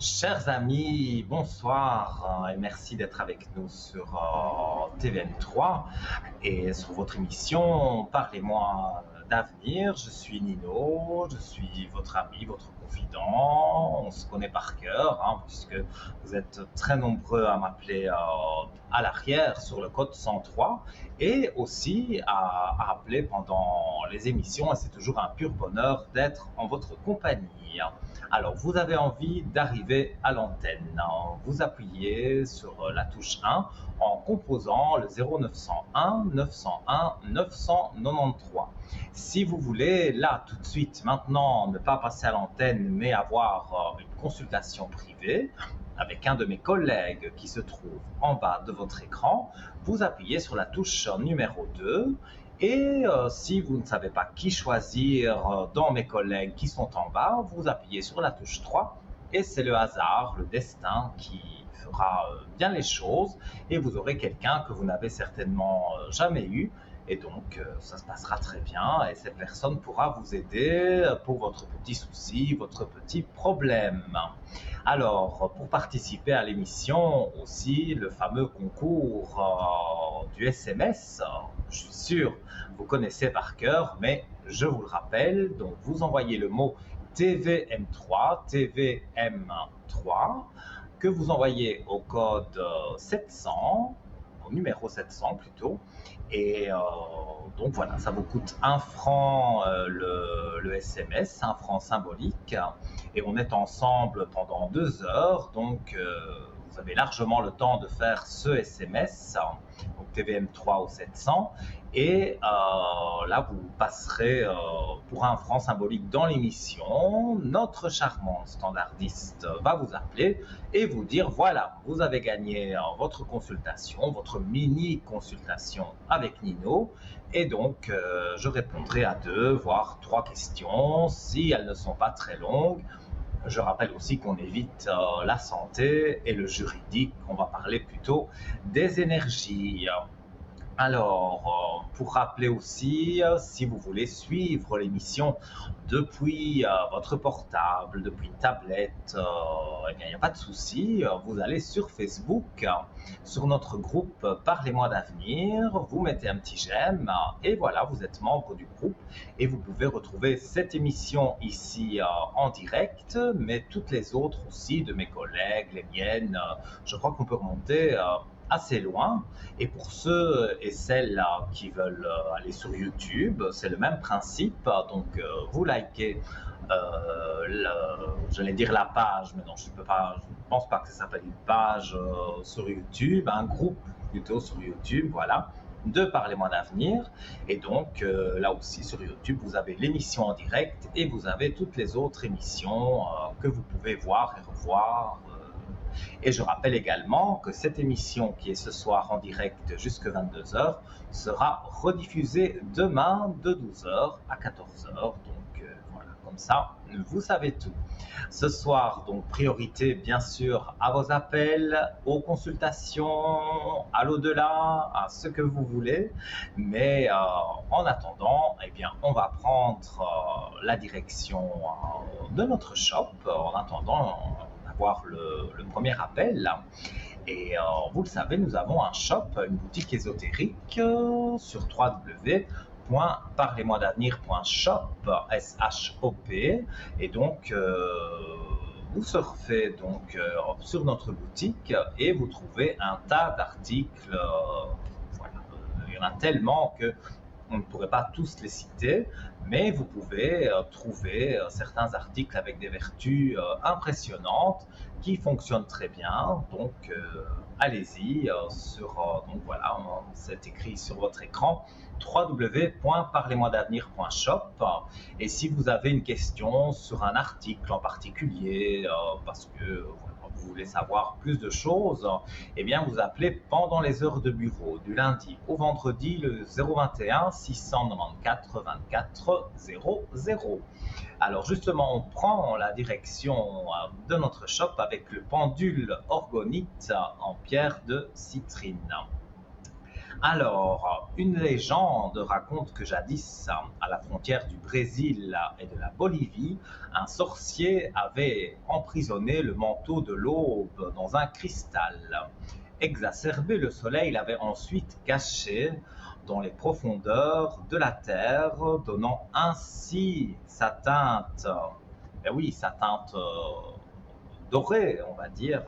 Chers amis, bonsoir et merci d'être avec nous sur TVN3 et sur votre émission Parlez-moi d'avenir. Je suis Nino, je suis votre ami, votre confident. On se connaît par cœur puisque vous êtes très nombreux à m'appeler à l'arrière sur le code 103 et aussi à appeler pendant les émissions et c'est toujours un pur bonheur d'être en votre compagnie. Alors, vous avez envie d'arriver à l'antenne. Vous appuyez sur la touche 1 en composant le 0901 901 993. Si vous voulez, là, tout de suite, maintenant, ne pas passer à l'antenne, mais avoir une consultation privée avec un de mes collègues qui se trouve en bas de votre écran, vous appuyez sur la touche numéro 2 et si vous ne savez pas qui choisir dans mes collègues qui sont en bas, vous appuyez sur la touche 3 et c'est le hasard, le destin qui fera bien les choses et vous aurez quelqu'un que vous n'avez certainement jamais eu et donc ça se passera très bien et cette personne pourra vous aider pour votre petit souci, votre petit problème. Alors, pour participer à l'émission aussi, le fameux concours du SMS, je suis sûr, vous connaissez par cœur, mais je vous le rappelle, donc vous envoyez le mot TVM3, TVM3, que vous envoyez au code 700, au numéro 700 plutôt, et donc voilà, ça vous coûte 1 franc le SMS, 1 franc symbolique, et on est ensemble pendant 2 heures, donc vous avez largement le temps de faire ce SMS, donc TVM3 au 700, et là vous passerez pour 1 franc symbolique dans l'émission. Notre charmant standardiste va vous appeler et vous dire voilà, vous avez gagné votre consultation, votre mini consultation avec Nino, et donc je répondrai à 2 voire 3 questions si elles ne sont pas très longues. Je rappelle aussi qu'on évite la santé et le juridique, on va parler plutôt des énergies. Alors, pour rappeler aussi, si vous voulez suivre l'émission depuis votre portable, depuis une tablette, eh bien, il n'y a pas de souci. Vous allez sur Facebook, sur notre groupe Parlez-moi d'avenir, vous mettez un petit j'aime et voilà, vous êtes membre du groupe et vous pouvez retrouver cette émission ici en direct, mais toutes les autres aussi de mes collègues, les miennes. Je crois qu'on peut remonter assez loin. Et pour ceux et celles qui veulent aller sur YouTube, c'est le même principe. Donc, vous likez, j'allais dire la page, mais non, je ne pense pas que ça s'appelle une page sur YouTube, un groupe plutôt sur YouTube, voilà, de Parlez-moi d'avenir. Et donc, là aussi sur YouTube, vous avez l'émission en direct et vous avez toutes les autres émissions que vous pouvez voir et revoir. Et je rappelle également que cette émission qui est ce soir en direct jusqu'à 22 heures sera rediffusée demain de 12 heures à 14 heures. Donc voilà, comme ça, vous savez tout. Ce soir, donc priorité bien sûr à vos appels, aux consultations, à l'au-delà, à ce que vous voulez. Mais en attendant, eh bien, on va prendre la direction de notre shop. En attendant, avoir le premier appel. Et vous le savez, nous avons un shop, une boutique ésotérique sur www.parlez-moi-d'avenir.shop, S-H-O-P. Et donc, vous surfez donc sur notre boutique et vous trouvez un tas d'articles. Voilà. Il y en a tellement que on ne pourrait pas tous les citer, mais vous pouvez trouver certains articles avec des vertus impressionnantes qui fonctionnent très bien. Donc, allez-y donc voilà, c'est écrit sur votre écran www.parlez-moi-d'avenir.shop. Et si vous avez une question sur un article en particulier, parce que voilà, vous voulez savoir plus de choses, eh bien vous appelez pendant les heures de bureau, du lundi au vendredi, le 021 694 24 00. Alors justement, on prend la direction de notre shop avec le pendule orgonite en pierre de citrine. Alors, une légende raconte que jadis, à la frontière du Brésil et de la Bolivie, un sorcier avait emprisonné le manteau de l'aube dans un cristal. Exacerbé, le soleil l'avait ensuite caché dans les profondeurs de la terre, donnant ainsi sa teinte, ben oui, sa teinte dorée, on va dire.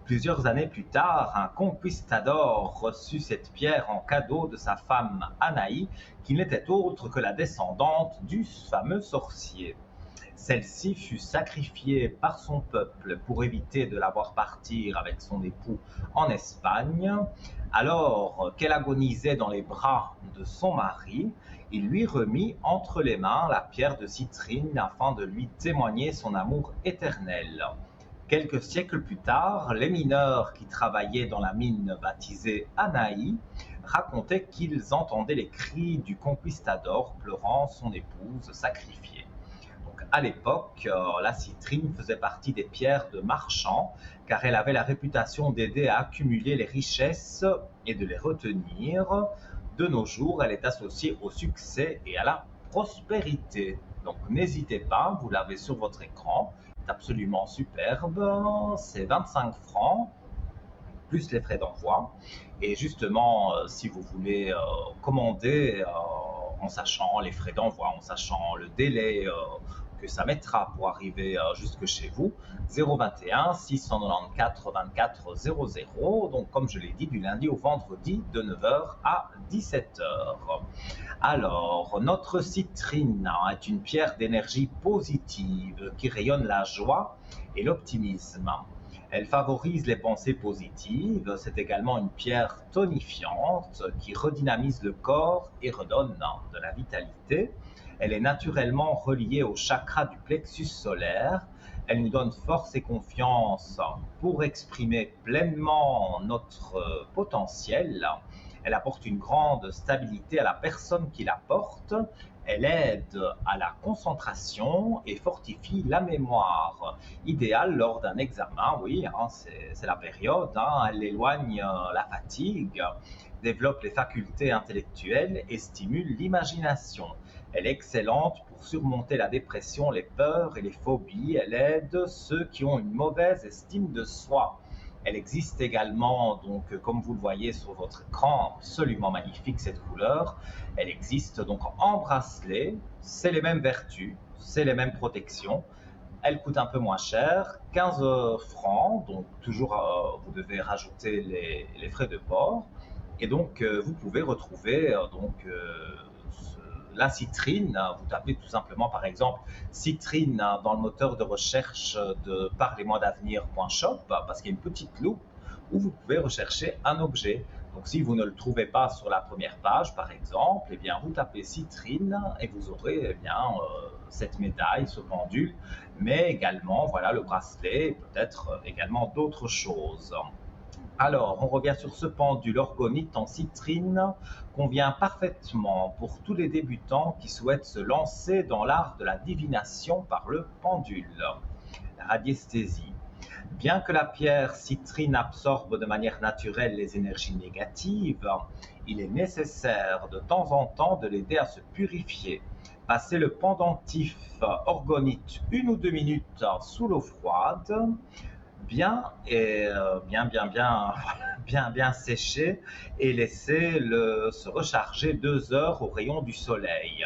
Plusieurs années plus tard, un conquistador reçut cette pierre en cadeau de sa femme Anaï, qui n'était autre que la descendante du fameux sorcier. Celle-ci fut sacrifiée par son peuple pour éviter de la voir partir avec son époux en Espagne. Alors qu'elle agonisait dans les bras de son mari, il lui remit entre les mains la pierre de citrine afin de lui témoigner son amour éternel. Quelques siècles plus tard, les mineurs qui travaillaient dans la mine baptisée Anaï racontaient qu'ils entendaient les cris du conquistador pleurant son épouse sacrifiée. Donc, à l'époque, la citrine faisait partie des pierres de marchand car elle avait la réputation d'aider à accumuler les richesses et de les retenir. De nos jours, elle est associée au succès et à la prospérité. Donc n'hésitez pas, vous l'avez sur votre écran, c'est absolument superbe, c'est 25 francs plus les frais d'envoi. Et justement, si vous voulez commander en sachant les frais d'envoi, en sachant le délai que ça mettra pour arriver jusque chez vous, 021 694 24 00. Donc, comme je l'ai dit, du lundi au vendredi de 9h à 17h. Alors, notre citrine est une pierre d'énergie positive qui rayonne la joie et l'optimisme. Elle favorise les pensées positives. C'est également une pierre tonifiante qui redynamise le corps et redonne de la vitalité. Elle est naturellement reliée au chakra du plexus solaire. Elle nous donne force et confiance pour exprimer pleinement notre potentiel. Elle apporte une grande stabilité à la personne qui la porte. Elle aide à la concentration et fortifie la mémoire. Idéale lors d'un examen, oui, hein, c'est la période. Hein, elle éloigne la fatigue, développe les facultés intellectuelles et stimule l'imagination. Elle est excellente pour surmonter la dépression, les peurs et les phobies. Elle aide ceux qui ont une mauvaise estime de soi. Elle existe également, donc, comme vous le voyez sur votre écran, absolument magnifique cette couleur. Elle existe donc en bracelet, c'est les mêmes vertus, c'est les mêmes protections. Elle coûte un peu moins cher, 15 francs, donc toujours vous devez rajouter les frais de port. Et donc vous pouvez retrouver la citrine. Vous tapez tout simplement par exemple citrine dans le moteur de recherche de parlez-moi d'avenir.shop parce qu'il y a une petite loupe où vous pouvez rechercher un objet. Donc si vous ne le trouvez pas sur la première page par exemple, eh bien vous tapez citrine et vous aurez cette médaille, ce pendule, mais également voilà le bracelet et peut-être également d'autres choses. Alors, on revient sur ce pendule orgonite en citrine, convient parfaitement pour tous les débutants qui souhaitent se lancer dans l'art de la divination par le pendule. La radiesthésie. Bien que la pierre citrine absorbe de manière naturelle les énergies négatives, il est nécessaire de temps en temps de l'aider à se purifier. Passer le pendentif orgonite 1 ou 2 minutes sous l'eau froide, bien et bien séché et laisser-le se recharger 2 heures au rayon du soleil.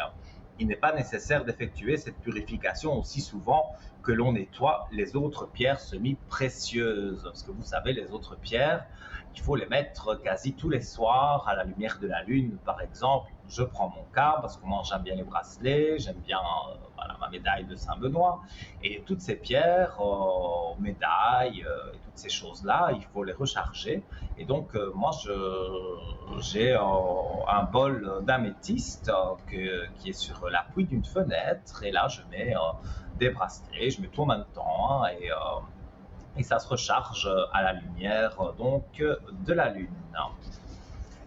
Il n'est pas nécessaire d'effectuer cette purification aussi souvent que l'on nettoie les autres pierres semi-précieuses. Parce que vous savez, les autres pierres, il faut les mettre quasi tous les soirs à la lumière de la lune, par exemple. Je prends mon cas parce que moi j'aime bien les bracelets, j'aime bien voilà, ma médaille de Saint-Benoît. Et toutes ces pierres, médailles et toutes ces choses-là, il faut les recharger. Et donc moi j'ai un bol d'améthyste qui est sur l'appui d'une fenêtre. Et là je mets des bracelets, je mets tout en même temps et ça se recharge à la lumière donc de la lune.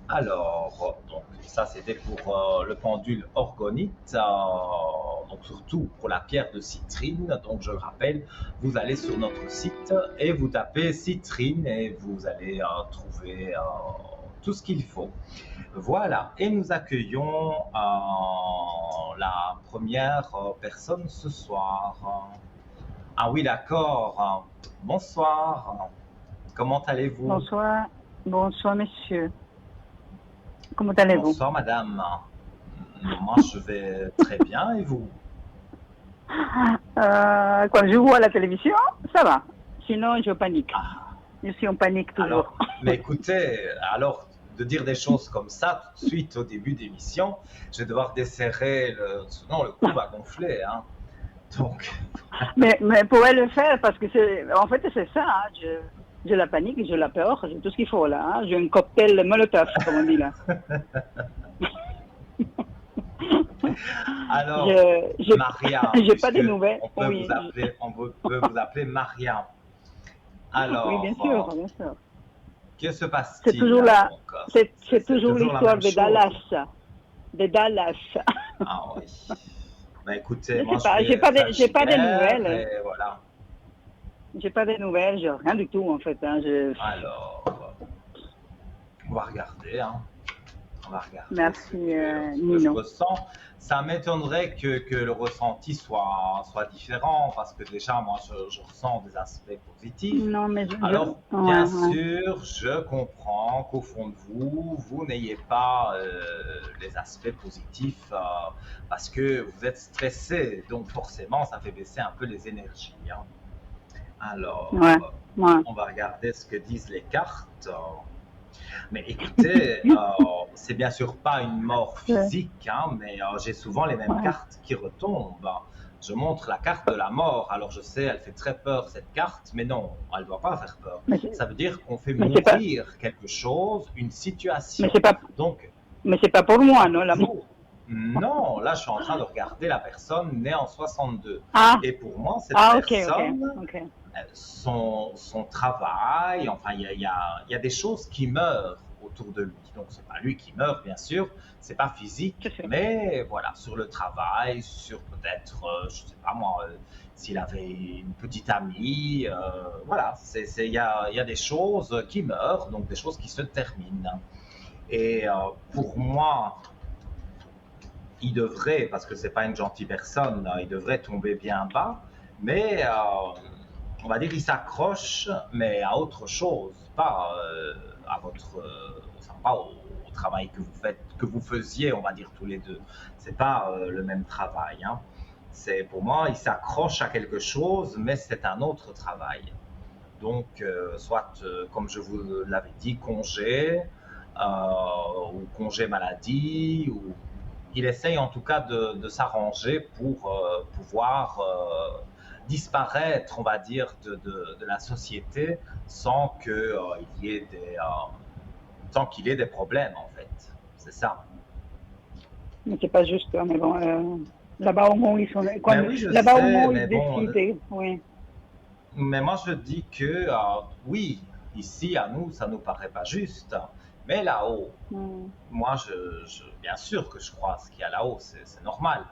Alors, donc ça c'était pour le pendule orgonite, donc surtout pour la pierre de citrine. Donc je le rappelle, vous allez sur notre site et vous tapez citrine et vous allez trouver tout ce qu'il faut. Voilà, et nous accueillons la première personne ce soir. Ah oui, d'accord. Bonsoir. Comment allez-vous? Bonsoir, bonsoir monsieur. Comment allez-vous? Bonsoir madame. Moi je vais très bien et vous? Quand je vois la télévision, ça va. Sinon, je panique. Ah, Je suis en panique toujours. alors, mais écoutez, alors de dire des choses comme ça tout de suite au début d'émission, je vais devoir desserrer sinon le cou va gonfler, hein. Donc, Mais pourrait le faire parce que en fait, c'est ça. Hein. J'ai la panique, j'ai la peur, j'ai tout ce qu'il faut là. Hein. J'ai un cocktail Molotov, comme on dit là. alors, Maria, j'ai pas de puisque nouvelles. on peut Oui, peut vous appeler Maria. oui, bien sûr, bien sûr. Que se C'est passe-t-il toujours là. donc? C'est toujours la l'histoire même de chose. Dallas. De Dallas. Ah oui. Bah écoutez, Je moi sais pas, je vais j'ai pas de faire nouvelles. et voilà. J'ai pas de nouvelles, j'ai rien du tout en fait. Hein. Alors, on va regarder, hein. On va regarder Merci ce que je Nino. ressens. Ça m'étonnerait que le ressenti soit différent parce que déjà, moi, je ressens des aspects positifs. Non, mais Alors, ouais, bien ouais. sûr, je comprends qu'au fond de vous, vous n'ayez pas les aspects positifs parce que vous êtes stressé. Donc, forcément, ça fait baisser un peu les énergies, hein. Alors, Ouais, ouais. on va regarder ce que disent les cartes. Mais écoutez, c'est bien sûr pas une mort physique, hein, mais j'ai souvent les mêmes Ouais. cartes qui retombent. Je montre la carte de la mort, alors je sais, elle fait très peur cette carte, mais non, elle ne doit pas faire peur. Ça veut dire qu'on fait mais c'est pas, mourir quelque chose, une situation. mais c'est pas, Donc, mais c'est pas pour moi, non, l'amour. vous, non, là je suis en train de regarder la personne née en 62. Ah, Et pour moi, cette ok, personne, ok. son travail, enfin, il y a des choses qui meurent autour de lui. Donc, c'est pas lui qui meurt, bien sûr, c'est pas physique, mais voilà, sur le travail, sur peut-être, je sais pas moi, s'il avait une petite amie, voilà, il y a des choses qui meurent, donc des choses qui se terminent. Et pour moi, il devrait, parce que c'est pas une gentille personne, il devrait tomber bien bas, mais on va dire il s'accroche, mais à autre chose, pas à votre, enfin, pas au travail que vous faites, que vous faisiez, on va dire tous les deux. C'est pas le même travail, hein. C'est pour moi, il s'accroche à quelque chose, mais c'est un autre travail. Donc, soit, comme je vous l'avais dit, congé, ou congé maladie, ou il essaye en tout cas de s'arranger pour pouvoir disparaître, on va dire, de la société sans qu'il y ait sans qu'il ait des problèmes, en fait. C'est ça. Mais c'est pas juste, mais bon, là-bas au moins ils sont, Mais oui, je là-bas au sais, moins mais ils bon, décident, oui. mais moi je dis que oui, ici à nous, ça nous paraît pas juste, mais là-haut, moi, bien sûr que je crois à ce qu'il y a là-haut, c'est normal.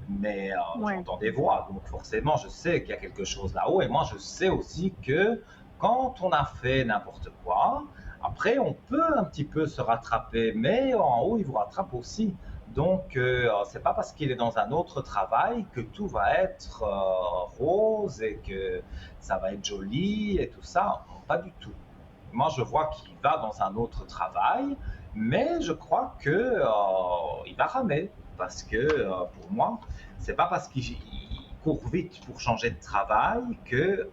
Mais j'entends des voix, donc forcément, je sais qu'il y a quelque chose là-haut. Et moi, je sais aussi que quand on a fait n'importe quoi, après, on peut un petit peu se rattraper. Mais en haut, il vous rattrape aussi. Donc, c'est pas parce qu'il est dans un autre travail que tout va être rose et que ça va être joli et tout ça. Pas du tout. Moi, je vois qu'il va dans un autre travail, mais je crois que il va ramer parce que pour moi, c'est pas parce qu'il court vite pour changer de travail que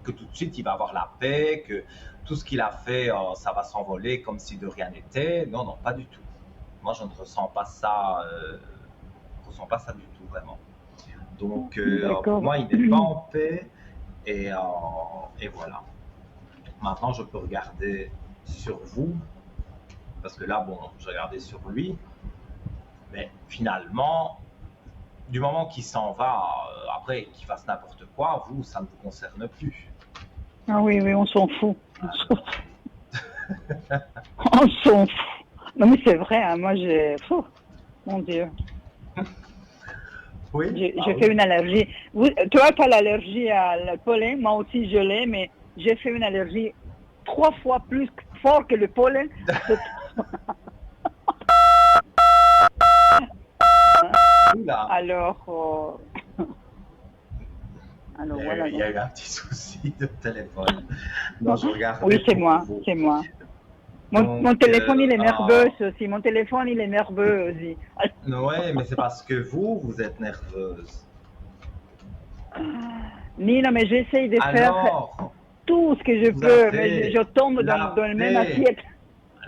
tout de suite il va avoir la paix, que tout ce qu'il a fait, ça va s'envoler comme si de rien n'était. Non, non, pas du tout. Moi, je ne ressens pas ça du tout vraiment. Donc, pour moi, il n'est pas en paix et voilà. Maintenant, je peux regarder sur vous, parce que là, bon, j'ai regardé sur lui, mais finalement, du moment qu'il s'en va, après qu'il fasse n'importe quoi, vous, ça ne vous concerne plus. Ah oui, oui, on s'en fout. On s'en fout. Non mais c'est vrai, hein, moi j'ai... mon Dieu. Oui, j'ai fait une allergie. Toi, tu as l'allergie à la pollen, moi aussi je l'ai, mais j'ai fait une allergie 3 fois plus fort que le pollen. Oula. Alors, alors voilà. Il y a eu un petit souci de téléphone. Non, je regardais Oui, c'est pour moi, vous. c'est moi. Donc, Mon téléphone, il est nerveux aussi. Mon téléphone, il est nerveux aussi. ouais, mais c'est parce que vous êtes nerveuse. Nina, mais j'essaye de faire Alors, tout ce que je vous peux, avez mais je tombe la dans le même paix. assiette.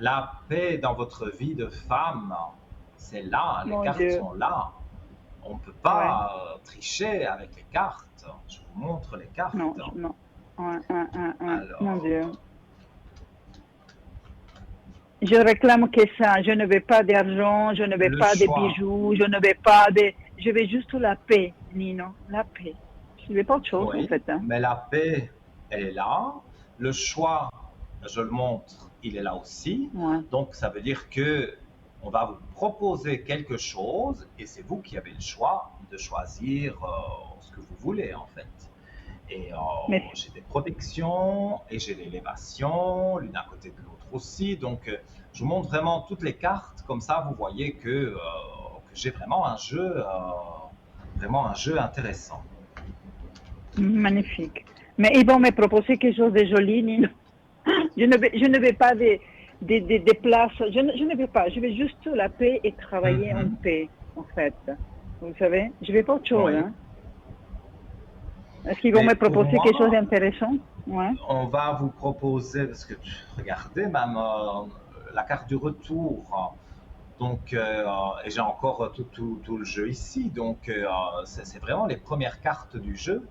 La paix dans votre vie de femme, c'est là, les Mon cartes Dieu. sont là. On ne peut pas tricher avec les cartes. Je vous montre les cartes. Non, non. Ouais. Alors, Mon Dieu. Je réclame que ça. Je ne veux pas d'argent, je ne veux Le pas de choix. bijoux, je ne veux pas de... Je veux juste la paix, Nino, la paix. Je ne veux pas autre chose, oui, en fait. Hein. mais la paix, elle est là. Le choix, je le montre, il est là aussi. Ouais. Donc, ça veut dire que on va vous proposer quelque chose et c'est vous qui avez le choix de choisir ce que vous voulez, en fait. Et j'ai des protections et j'ai l'élévation, l'une à côté de l'autre aussi. Donc, je vous montre vraiment toutes les cartes. Comme ça, vous voyez que j'ai vraiment un jeu intéressant. Magnifique. Mais ils vont me proposer quelque chose de joli, Nino. Je ne veux pas des places. Je ne veux pas. Je veux juste la paix et travailler en paix, en fait. Vous savez, je ne veux pas autre chose. Oui. Hein. Est-ce qu'ils vont me proposer quelque chose d'intéressant? Ouais. On va vous proposer, parce que regardez, même la carte du retour. Donc, et j'ai encore tout le jeu ici. Donc, c'est vraiment les premières cartes du jeu.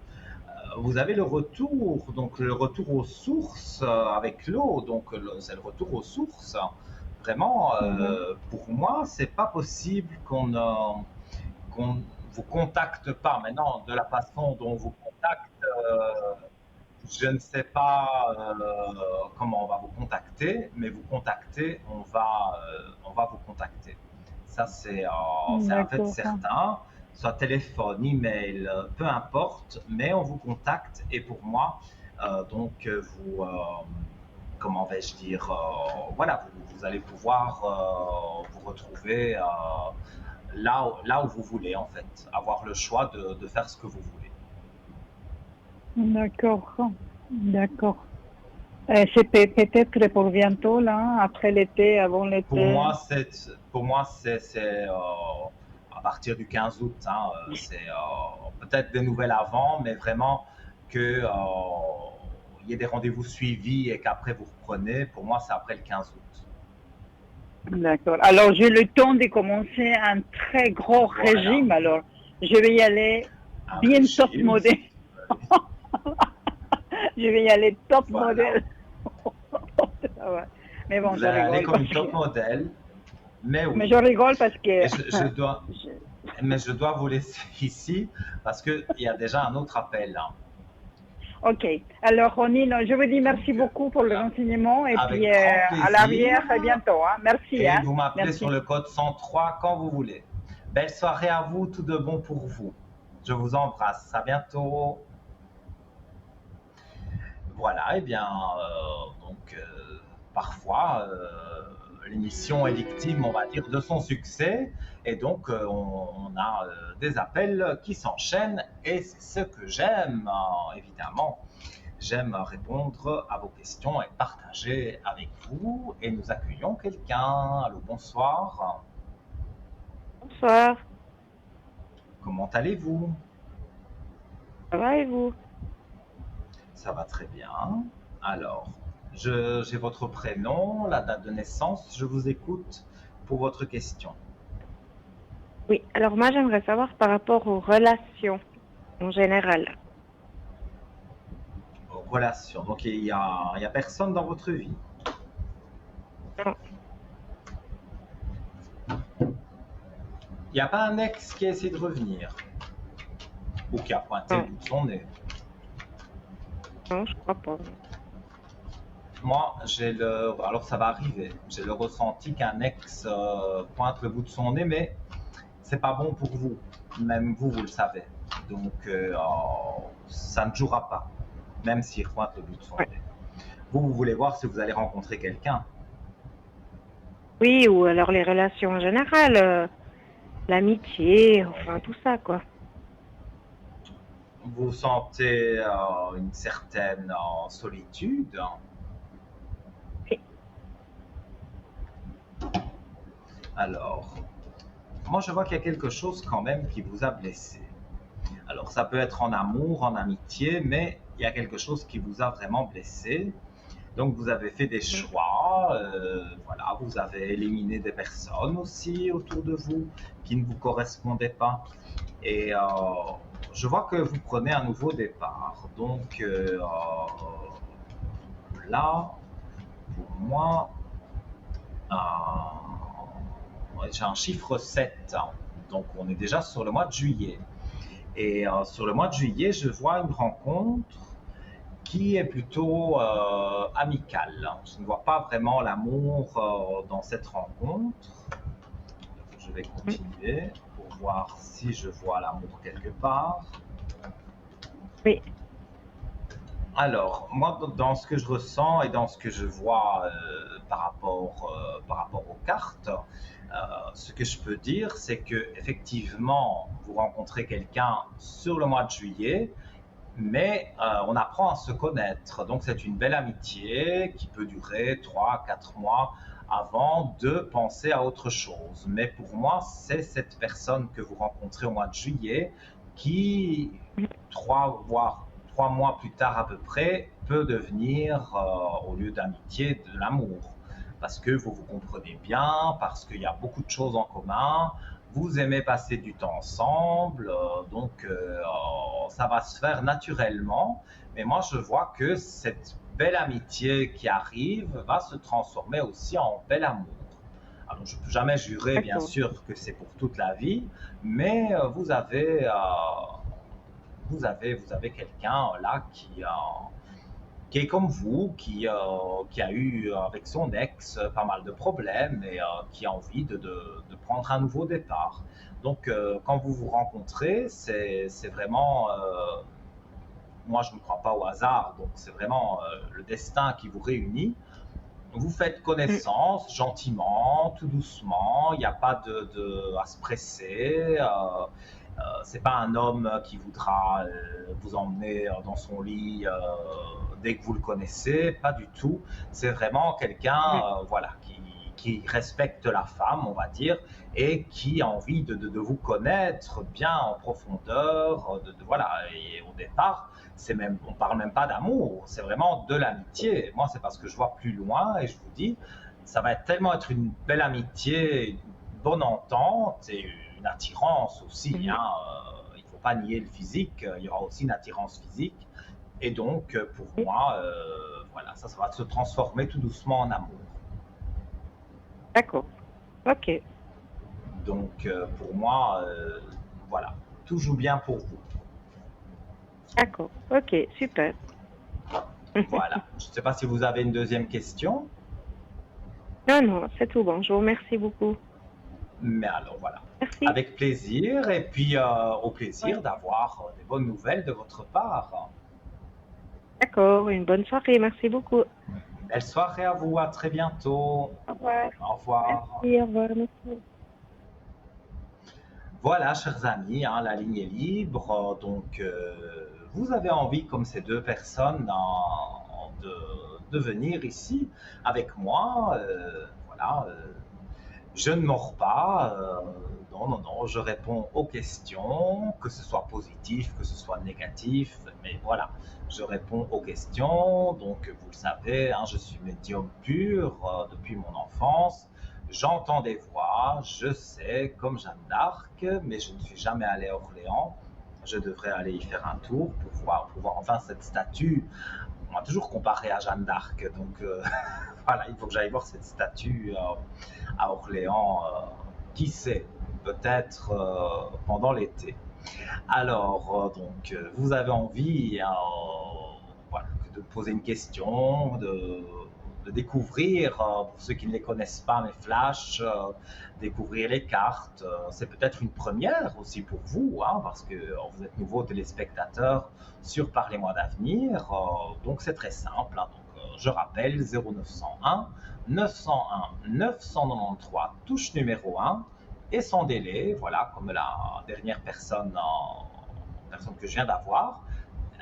Vous avez le retour, donc le retour aux sources avec l'eau. Donc, c'est le retour aux sources. Vraiment, pour moi, c'est pas possible qu'on vous contacte pas. Maintenant, de la façon dont on vous contacte, je ne sais pas comment on va vous contacter, mais vous contacter, on va vous contacter. Ça, c'est un fait certain. Soit téléphone, email, peu importe, mais on vous contacte. Et pour moi, donc, comment vais-je dire, voilà, vous allez pouvoir vous retrouver là où vous voulez, en fait, avoir le choix de faire ce que vous voulez. D'accord, d'accord. C'est peut-être pour bientôt, là, après l'été, avant l'été. Pour moi, c'est à partir du 15 août. Hein, c'est peut-être des nouvelles avant, mais vraiment que il y ait des rendez-vous suivis et qu'après vous reprenez. Pour moi, c'est après le 15 août. D'accord. Alors, j'ai le temps de commencer un très gros régime. Alors, je vais y aller bien top modèle. Je vais y aller top modèle. Mais bon, vous allez aller comme une top modèle. Mais oui. Mais je rigole parce que... Mais je dois vous laisser ici parce qu'il y a déjà un autre appel. Hein. Ok. Alors, Nino, je vous dis merci beaucoup pour le renseignement et puis à l'arrière, à bientôt. Hein. Merci. Et vous m'appelez sur le code 103 quand vous voulez. Belle soirée à vous, tout de bon pour vous. Je vous embrasse. À bientôt. Voilà, et bien, donc, parfois, l'émission est victime, on va dire, de son succès. Et donc, on a des appels qui s'enchaînent. Et c'est ce que j'aime, évidemment. J'aime répondre à vos questions et partager avec vous. Et nous accueillons quelqu'un. Allô, bonsoir. Bonsoir. Comment allez-vous? Ça va et vous? Ça va très bien. Alors, j'ai votre prénom, la date de naissance. Je vous écoute pour votre question. Oui, alors moi j'aimerais savoir par rapport aux relations en général. Aux relations. Donc il y a personne dans votre vie? Non. Il n'y a pas un ex qui a essayé de revenir? Ou qui a pointé le bout de son nez? Non, je crois pas. Moi, alors ça va arriver. J'ai le ressenti qu'un ex pointe le bout de son nez, mais c'est pas bon pour vous. Même vous le savez. Donc, ça ne jouera pas, même s'il pointe le bout de son nez. vous voulez voir si vous allez rencontrer quelqu'un. Oui, ou alors les relations en général, l'amitié, enfin tout ça, quoi. Vous sentez une certaine solitude. Oui. Alors, moi je vois qu'il y a quelque chose quand même qui vous a blessé. Alors, ça peut être en amour, en amitié, mais il y a quelque chose qui vous a vraiment blessé. Donc, vous avez fait des Mm. choix, voilà, vous avez éliminé des personnes aussi autour de vous qui ne vous correspondaient pas. Et je vois que vous prenez un nouveau départ. Donc, là, pour moi, ouais, j'ai un chiffre 7. Donc, on est déjà sur le mois de juillet. Et sur le mois de juillet, je vois une rencontre qui est plutôt amicale. Je ne vois pas vraiment l'amour dans cette rencontre. Je vais Mm. continuer pour voir si je vois l'amour quelque part. Oui, Alors, moi, dans ce que je ressens et dans ce que je vois par rapport aux cartes, ce que je peux dire, c'est que effectivement, vous rencontrez quelqu'un sur le mois de juillet, mais on apprend à se connaître. Donc, c'est une belle amitié qui peut durer 3, 4 mois avant de penser à autre chose. Mais pour moi, c'est cette personne que vous rencontrez au mois de juillet qui, 3 mois plus tard à peu près, peut devenir, au lieu d'amitié, de l'amour. Parce que vous vous comprenez bien, parce qu'il y a beaucoup de choses en commun, vous aimez passer du temps ensemble, donc ça va se faire naturellement. Mais moi, je vois que cette belle amitié qui arrive va se transformer aussi en bel amour. Alors, je ne peux jamais jurer, bien d'accord. sûr, que c'est pour toute la vie, mais vous avez quelqu'un là qui est comme vous, qui a eu avec son ex pas mal de problèmes et qui a envie de prendre un nouveau départ. Donc, quand vous vous rencontrez, c'est vraiment, moi je ne crois pas au hasard, donc c'est vraiment le destin qui vous réunit. Vous faites Mm. connaissance gentiment, tout doucement, il n'y a pas à se presser. C'est pas un homme qui voudra vous emmener dans son lit dès que vous le connaissez, pas du tout. C'est vraiment quelqu'un, Mm. voilà, qui respecte la femme, on va dire, et qui a envie de vous connaître bien en profondeur, voilà. Et au départ, on parle même pas d'amour, c'est vraiment de l'amitié. Moi, c'est parce que je vois plus loin et je vous dis, ça va tellement être une belle amitié, une bonne entente et une attirance aussi. Mhm. Hein. Il ne faut pas nier le physique, il y aura aussi une attirance physique. Et donc, pour Oui, moi, voilà, ça va se transformer tout doucement en amour. d'accord. Ok, Donc, pour moi, voilà, tout joue bien pour vous. d'accord. Ok, super. Voilà. Je ne sais pas si vous avez une deuxième question, Non, non, c'est tout bon. Je vous remercie beaucoup. mais alors voilà. Merci. Avec plaisir, et puis au Ouais. plaisir d'avoir des bonnes nouvelles de votre part. D'accord, une bonne soirée. Merci beaucoup. Belle soirée à vous, à très bientôt. Au revoir. Au revoir. Merci, au revoir. Merci. Voilà, chers amis, hein, la ligne est libre. Donc, vous avez envie, comme ces deux personnes, de venir ici avec moi. Voilà, je ne mords pas. Non, non, non, je réponds aux questions, que ce soit positif, que ce soit négatif. Mais voilà, je réponds aux questions. Donc, vous le savez, hein, je suis médium pur depuis mon enfance. J'entends des voix, je sais, comme Jeanne d'Arc, mais je ne suis jamais allé à Orléans. Je devrais aller y faire un tour pour voir enfin cette statue. On m'a toujours comparé à Jeanne d'Arc, donc voilà, il faut que j'aille voir cette statue à Orléans. Qui sait, peut-être pendant l'été. Alors, donc, vous avez envie voilà, de poser une question, de découvrir, pour ceux qui ne les connaissent pas, mes flashs, découvrir les cartes. C'est peut-être une première aussi pour vous, hein, parce que vous êtes nouveau téléspectateur sur Parlez-moi d'avenir. Donc, c'est très simple. Hein, donc, je rappelle 0901 901 993, touche numéro 1, et sans délai, voilà, comme la dernière personne que je viens d'avoir.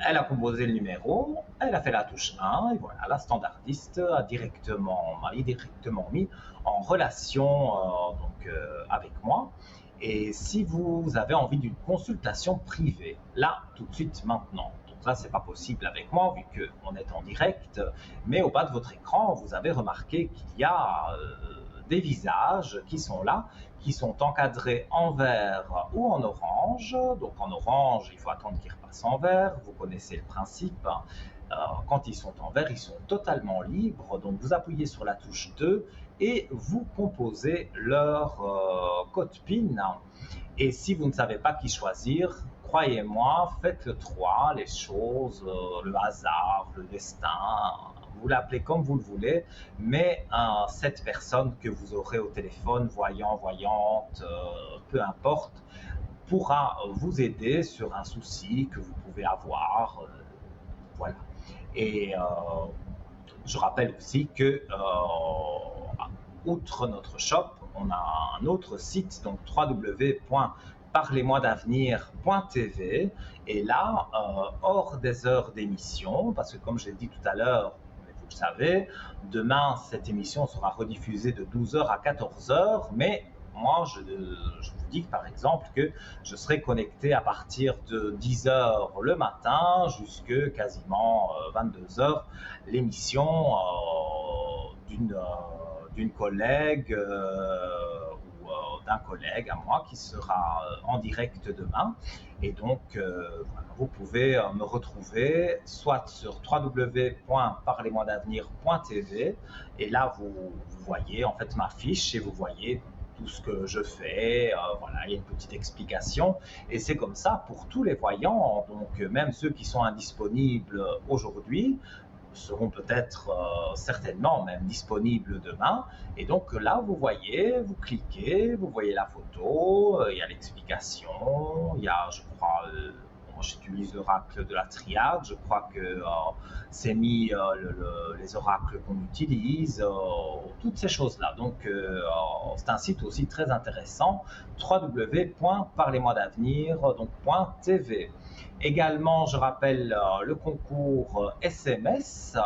Elle a composé le numéro, elle a fait la touche 1, et voilà, la standardiste m'a directement mis en relation avec moi. Et si vous avez envie d'une consultation privée, là, tout de suite, maintenant, donc ça, c'est pas possible avec moi vu qu'on est en direct, mais au bas de votre écran, vous avez remarqué qu'il y a des visages qui sont là, qui sont encadrés en vert ou en orange. Donc en orange, il faut attendre qu'ils repassent en vert, vous connaissez le principe. Quand ils sont en vert, ils sont totalement libres, donc vous appuyez sur la touche 2 et vous composez leur code PIN. Et si vous ne savez pas qui choisir, croyez-moi, faites le 3, les choses, le hasard, le destin, vous l'appelez comme vous le voulez, mais cette personne que vous aurez au téléphone, voyant, voyante, peu importe, pourra vous aider sur un souci que vous pouvez avoir. Voilà. Et je rappelle aussi que, outre notre shop, on a un autre site, donc www.parlez-moi-d'avenir.tv. Et là, hors des heures d'émission, parce que comme je l'ai dit tout à l'heure, vous le savez, demain, cette émission sera rediffusée de 12h à 14h, mais moi, je vous dis par exemple que je serai connecté à partir de 10h le matin jusqu'à quasiment 22h, l'émission d'une collègue ou d'un collègue à moi qui sera en direct demain. Et donc, voilà, vous pouvez me retrouver soit sur www.parlez-moi-d'avenir.tv, et là, vous voyez en fait ma fiche et vous voyez tout ce que je fais, voilà, il y a une petite explication, et c'est comme ça pour tous les voyants, donc même ceux qui sont indisponibles aujourd'hui seront peut-être certainement même disponibles demain, et donc là vous voyez, vous cliquez, vous voyez la photo, il y a l'explication, il y a, je crois, j'utilise l'oracle de la triade, je crois que c'est mis les oracles qu'on utilise, toutes ces choses-là. Donc c'est un site aussi très intéressant, www.parlez-moi-d'avenir.tv. Également, je rappelle le concours SMS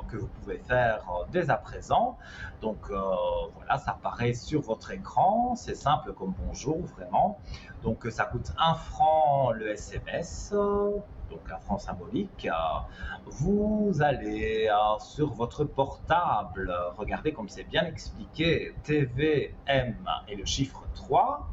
que vous pouvez faire dès à présent. Donc voilà, ça apparaît sur votre écran, c'est simple comme bonjour, vraiment. Donc ça coûte 1 franc le SMS, donc 1 franc symbolique. Vous allez sur votre portable, regardez comme c'est bien expliqué, TVM et le chiffre 3.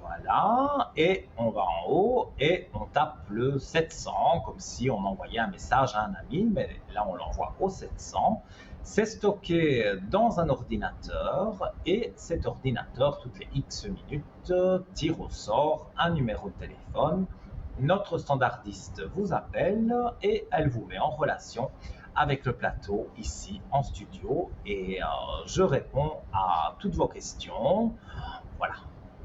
Voilà, et on va en haut et on tape le 700 comme si on envoyait un message à un ami, mais là on l'envoie au 700. C'est stocké dans un ordinateur et cet ordinateur, toutes les X minutes, tire au sort un numéro de téléphone. Notre standardiste vous appelle et elle vous met en relation avec le plateau ici en studio, et je réponds à toutes vos questions. Voilà.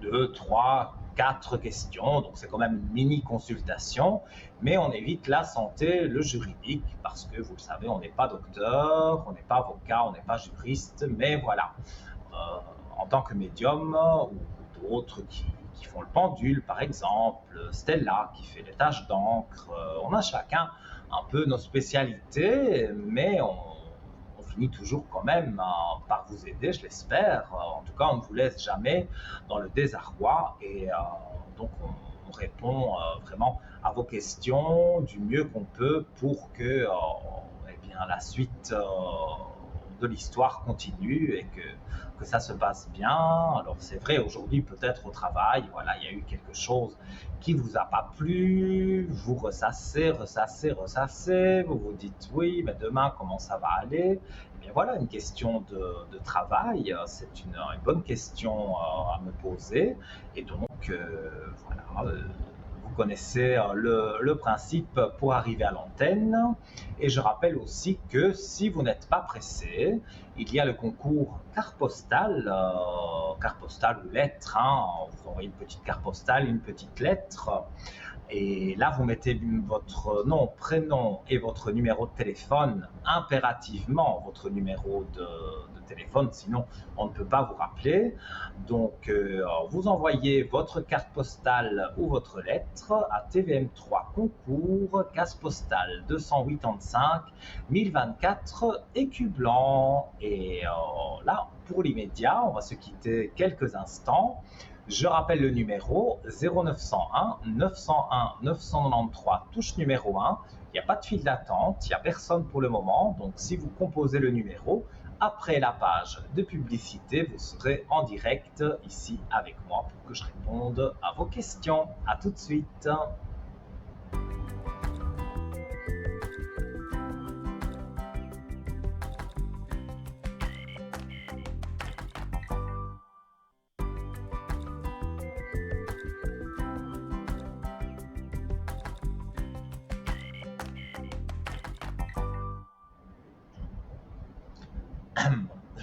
2, 3, 4 questions, donc c'est quand même une mini consultation, mais on évite la santé, le juridique, parce que vous le savez, on n'est pas docteur, on n'est pas avocat, on n'est pas juriste, mais voilà, en tant que médium ou d'autres qui font le pendule par exemple, Stella qui fait les taches d'encre, on a chacun un peu nos spécialités, mais on finit toujours quand même par vous aider, je l'espère. En tout cas, on ne vous laisse jamais dans le désarroi, et donc on répond vraiment à vos questions du mieux qu'on peut pour que eh bien, la suite de l'histoire continue et que ça se passe bien. Alors c'est vrai, aujourd'hui peut-être au travail, voilà, il y a eu quelque chose qui vous a pas plu, vous ressassez, vous vous dites oui, mais demain comment ça va aller? Eh bien voilà, une question de travail, c'est une bonne question à me poser, et donc voilà, vous connaissez le principe pour arriver à l'antenne. Et je rappelle aussi que si vous n'êtes pas pressé, il y a le concours carte postale ou lettre. Vous envoyez une petite carte postale, une petite lettre. Et là, vous mettez votre nom, prénom et votre numéro de téléphone, impérativement votre numéro de téléphone, sinon on ne peut pas vous rappeler. Donc, vous envoyez votre carte postale ou votre lettre à TVM3 Concours, case postale 285 1024 Écublanc. Et là, pour l'immédiat, on va se quitter quelques instants. Je rappelle le numéro 0901 901 993, touche numéro 1. Il n'y a pas de file d'attente, il n'y a personne pour le moment. Donc si vous composez le numéro, après la page de publicité, vous serez en direct ici avec moi pour que je réponde à vos questions. À tout de suite.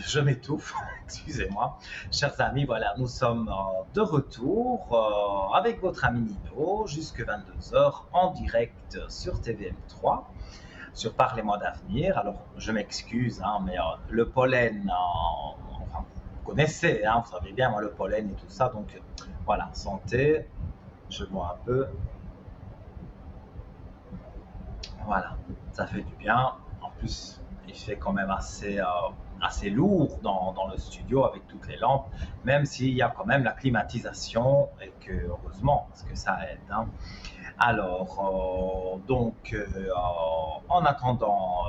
Je m'étouffe, excusez-moi. Chers amis, voilà, nous sommes de retour avec votre ami Nino jusqu'à 22h en direct sur TVM3, sur Parlez-moi d'avenir. Alors, je m'excuse, mais le pollen, enfin, vous connaissez, vous savez bien, moi, le pollen et tout ça. Donc, voilà, santé, je bois un peu. Voilà, ça fait du bien. En plus, il fait quand même assez lourd dans le studio avec toutes les lampes, même s'il y a quand même la climatisation et que heureusement, parce que ça aide. Alors, en attendant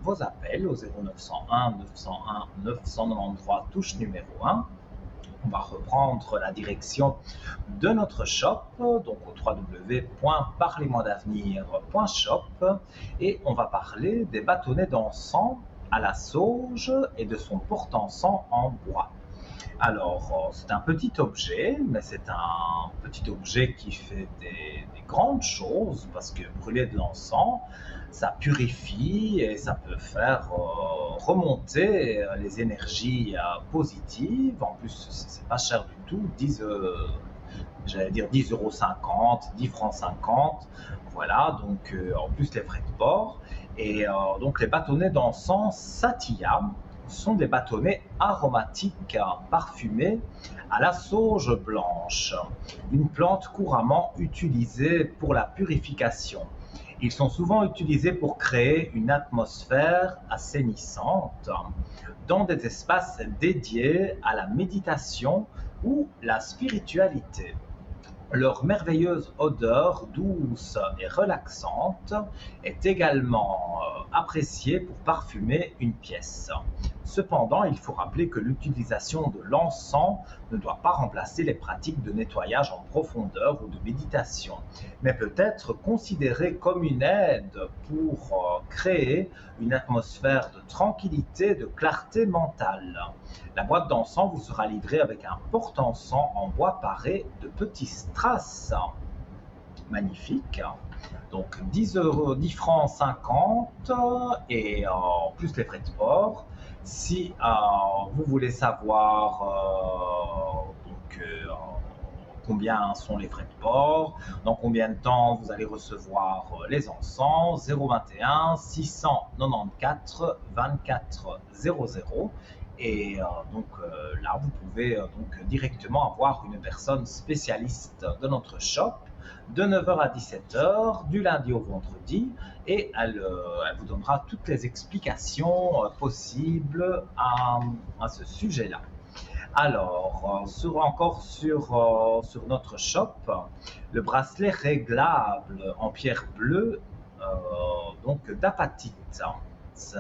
vos appels au 0901 901 993, touche numéro 1, on va reprendre la direction de notre shop, donc au www.parlez-moi-d'avenir.shop, et on va parler des bâtonnets d'encens à la sauge et de son porte-encens en bois. Alors, c'est un petit objet, mais c'est un petit objet qui fait des grandes choses, parce que brûler de l'encens, ça purifie et ça peut faire remonter les énergies positives. En plus, c'est pas cher du tout, j'allais dire 10,50 €, 10 francs 50. Voilà, donc en plus les frais de port. Et donc les bâtonnets d'encens Satya sont des bâtonnets aromatiques parfumés à la sauge blanche, une plante couramment utilisée pour la purification. Ils sont souvent utilisés pour créer une atmosphère assainissante dans des espaces dédiés à la méditation ou la spiritualité. Leur merveilleuse odeur douce et relaxante est également appréciée pour parfumer une pièce. Cependant, il faut rappeler que l'utilisation de l'encens ne doit pas remplacer les pratiques de nettoyage en profondeur ou de méditation, mais peut être considérée comme une aide pour créer une atmosphère de tranquillité, de clarté mentale. La boîte d'encens vous sera livrée avec un porte-encens en bois paré de petits strass. Magnifique. Donc 10 €, 10 francs 50 et en plus les frais de port. Si vous voulez savoir combien sont les frais de port, dans combien de temps vous allez recevoir les encens, 021 694 24 00. Et là, vous pouvez donc directement avoir une personne spécialiste de notre shop de 9h à 17h, du lundi au vendredi, et elle vous donnera toutes les explications possibles à ce sujet-là. Alors, sur notre shop, le bracelet réglable en pierre bleue, donc d'apatite.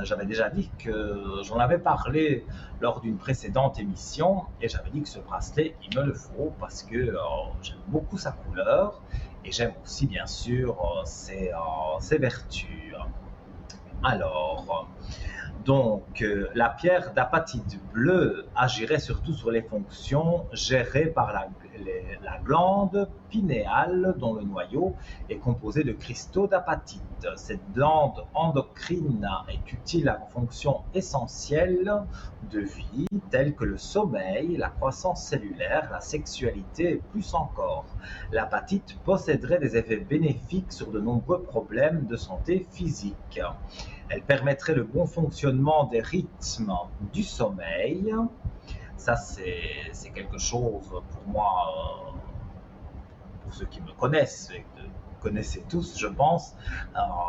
J'avais déjà dit que j'en avais parlé lors d'une précédente émission et j'avais dit que ce bracelet, il me le faut parce que j'aime beaucoup sa couleur et j'aime aussi bien sûr ses vertus. Alors, donc la pierre d'apatite bleue agirait surtout sur les fonctions gérées par la glande pinéale dont le noyau est composé de cristaux d'apatite. Cette glande endocrine est utile à vos fonctions essentielles de vie telles que le sommeil, la croissance cellulaire, la sexualité et plus encore. L'apatite posséderait des effets bénéfiques sur de nombreux problèmes de santé physique. Elle permettrait le bon fonctionnement des rythmes du sommeil. Ça, c'est quelque chose pour moi, pour ceux qui me connaissent, et que vous connaissez tous, je pense.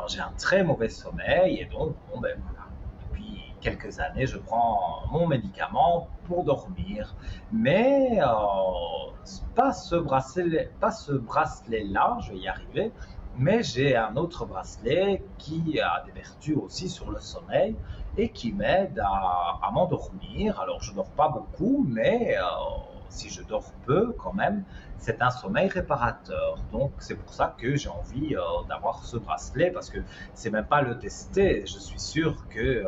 J'ai un très mauvais sommeil et donc, bon, ben, voilà, depuis quelques années, je prends mon médicament pour dormir. Mais pas ce bracelet-là, je vais y arriver, mais j'ai un autre bracelet qui a des vertus aussi sur le sommeil et qui m'aide à m'endormir. Alors, je ne dors pas beaucoup, mais si je dors peu quand même, c'est un sommeil réparateur. Donc, c'est pour ça que j'ai envie d'avoir ce bracelet, parce que c'est même pas le tester. Je suis sûr que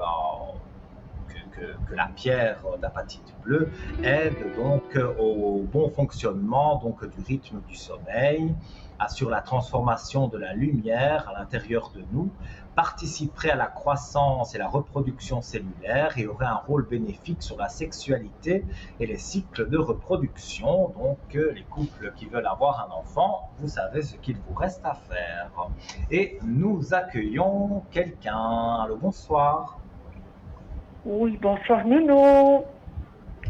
la pierre d'apatite bleue aide donc au bon fonctionnement donc du rythme du sommeil, assure la transformation de la lumière à l'intérieur de nous, participerait à la croissance et la reproduction cellulaire et aurait un rôle bénéfique sur la sexualité et les cycles de reproduction. Donc les couples qui veulent avoir un enfant, vous savez ce qu'il vous reste à faire. Et nous accueillons quelqu'un. Allô, bonsoir. Oui, bonsoir Nuno.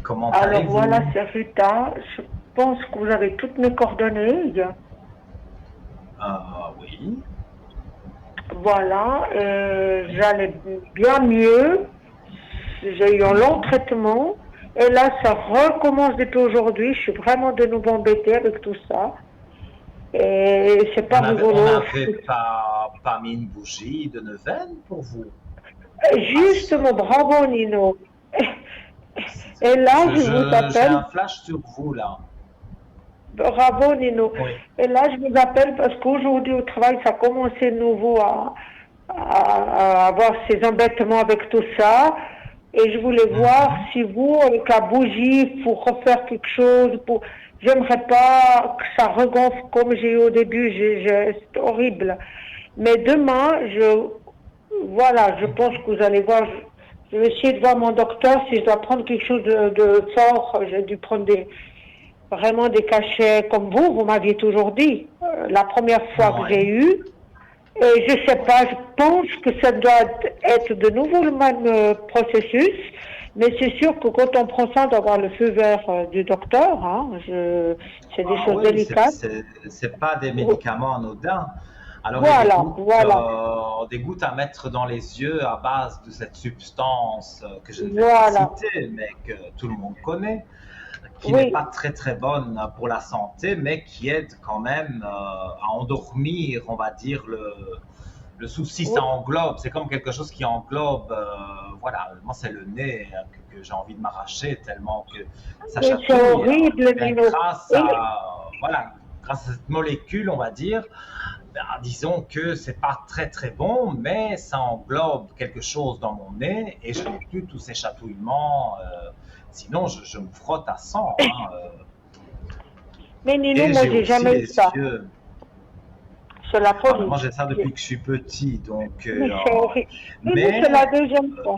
Comment Alors allez-vous? voilà, c'est Rita. Je pense que vous avez toutes mes coordonnées. Oui. Voilà, j'allais bien mieux. J'ai eu un long traitement. Et là, ça recommence depuis aujourd'hui. Je suis vraiment de nouveau embêtée avec tout ça. Et c'est pas rigolo. On n'avait pas mis une bougie de neuvaine pour vous? Justement, bravo Nino. Et là, je vous J'ai appelle. un flash sur vous là. Bravo Nino. Oui. Et là, je vous appelle parce qu'aujourd'hui au travail, ça a commencé de nouveau à avoir ces embêtements avec tout ça. Et je voulais voir si vous, avec la bougie, pour refaire quelque chose, j'aimerais pas que ça regonfle comme j'ai eu au début, c'est horrible. Mais demain, je pense que vous allez voir, je vais essayer de voir mon docteur si je dois prendre quelque chose de fort. J'ai dû prendre vraiment des cachets comme vous m'aviez toujours dit, la première fois que j'ai eu. Et je sais pas, je pense que ça doit être de nouveau le même processus, mais c'est sûr que quand on prend ça, on doit avoir le feu vert du docteur, hein. C'est des choses délicates. C'est pas des médicaments anodins. Alors, des gouttes à mettre dans les yeux à base de cette substance que je ne vais pas citer, mais que tout le monde connaît, qui n'est pas très très bonne pour la santé, mais qui aide quand même à endormir, on va dire, le souci. Ça englobe, c'est comme quelque chose qui englobe, voilà, moi c'est le nez que j'ai envie de m'arracher tellement que ça chatouille. C'est horrible, grâce à cette molécule, on va dire, disons que c'est pas très très bon, mais ça englobe quelque chose dans mon nez et je n'ai plus tous ces chatouillements. Sinon, je me frotte à 100. Mais Nino, moi, j'ai jamais eu ça. C'est la folie. Moi, j'ai ça depuis que je suis petit, donc. Mais c'est la deuxième fois.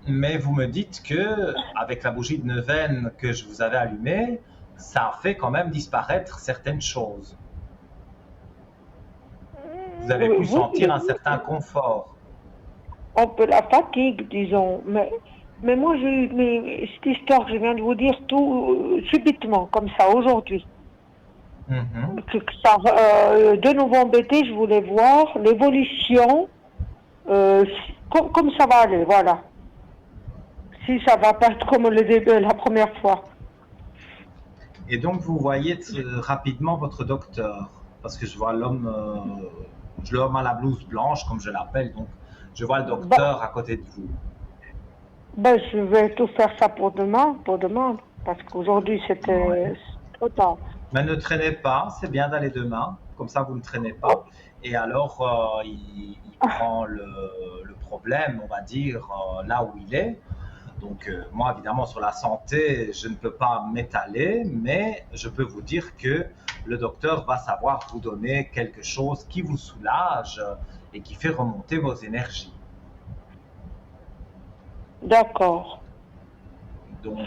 Mais vous me dites que avec la bougie de neuvaine que je vous avais allumée, ça a fait quand même disparaître certaines choses. Vous avez pu sentir un certain confort. Un peu la fatigue, disons. Mais moi, j'ai eu cette histoire que je viens de vous dire tout subitement, comme ça, aujourd'hui. De nouveau embêté, je voulais voir l'évolution, comme ça va aller, voilà. Si ça va pas être comme le début, la première fois. Et donc, vous voyez rapidement votre docteur, parce que je vois l'homme à la blouse blanche, comme je l'appelle, donc je vois le docteur à côté de vous. Je vais tout faire ça pour demain, parce qu'aujourd'hui c'était trop tard. Mais ne traînez pas, c'est bien d'aller demain, comme ça vous ne traînez pas. Et alors il prend le problème, on va dire, là où il est. Donc, moi, évidemment, sur la santé, je ne peux pas m'étaler, mais je peux vous dire que le docteur va savoir vous donner quelque chose qui vous soulage et qui fait remonter vos énergies. D'accord. Donc,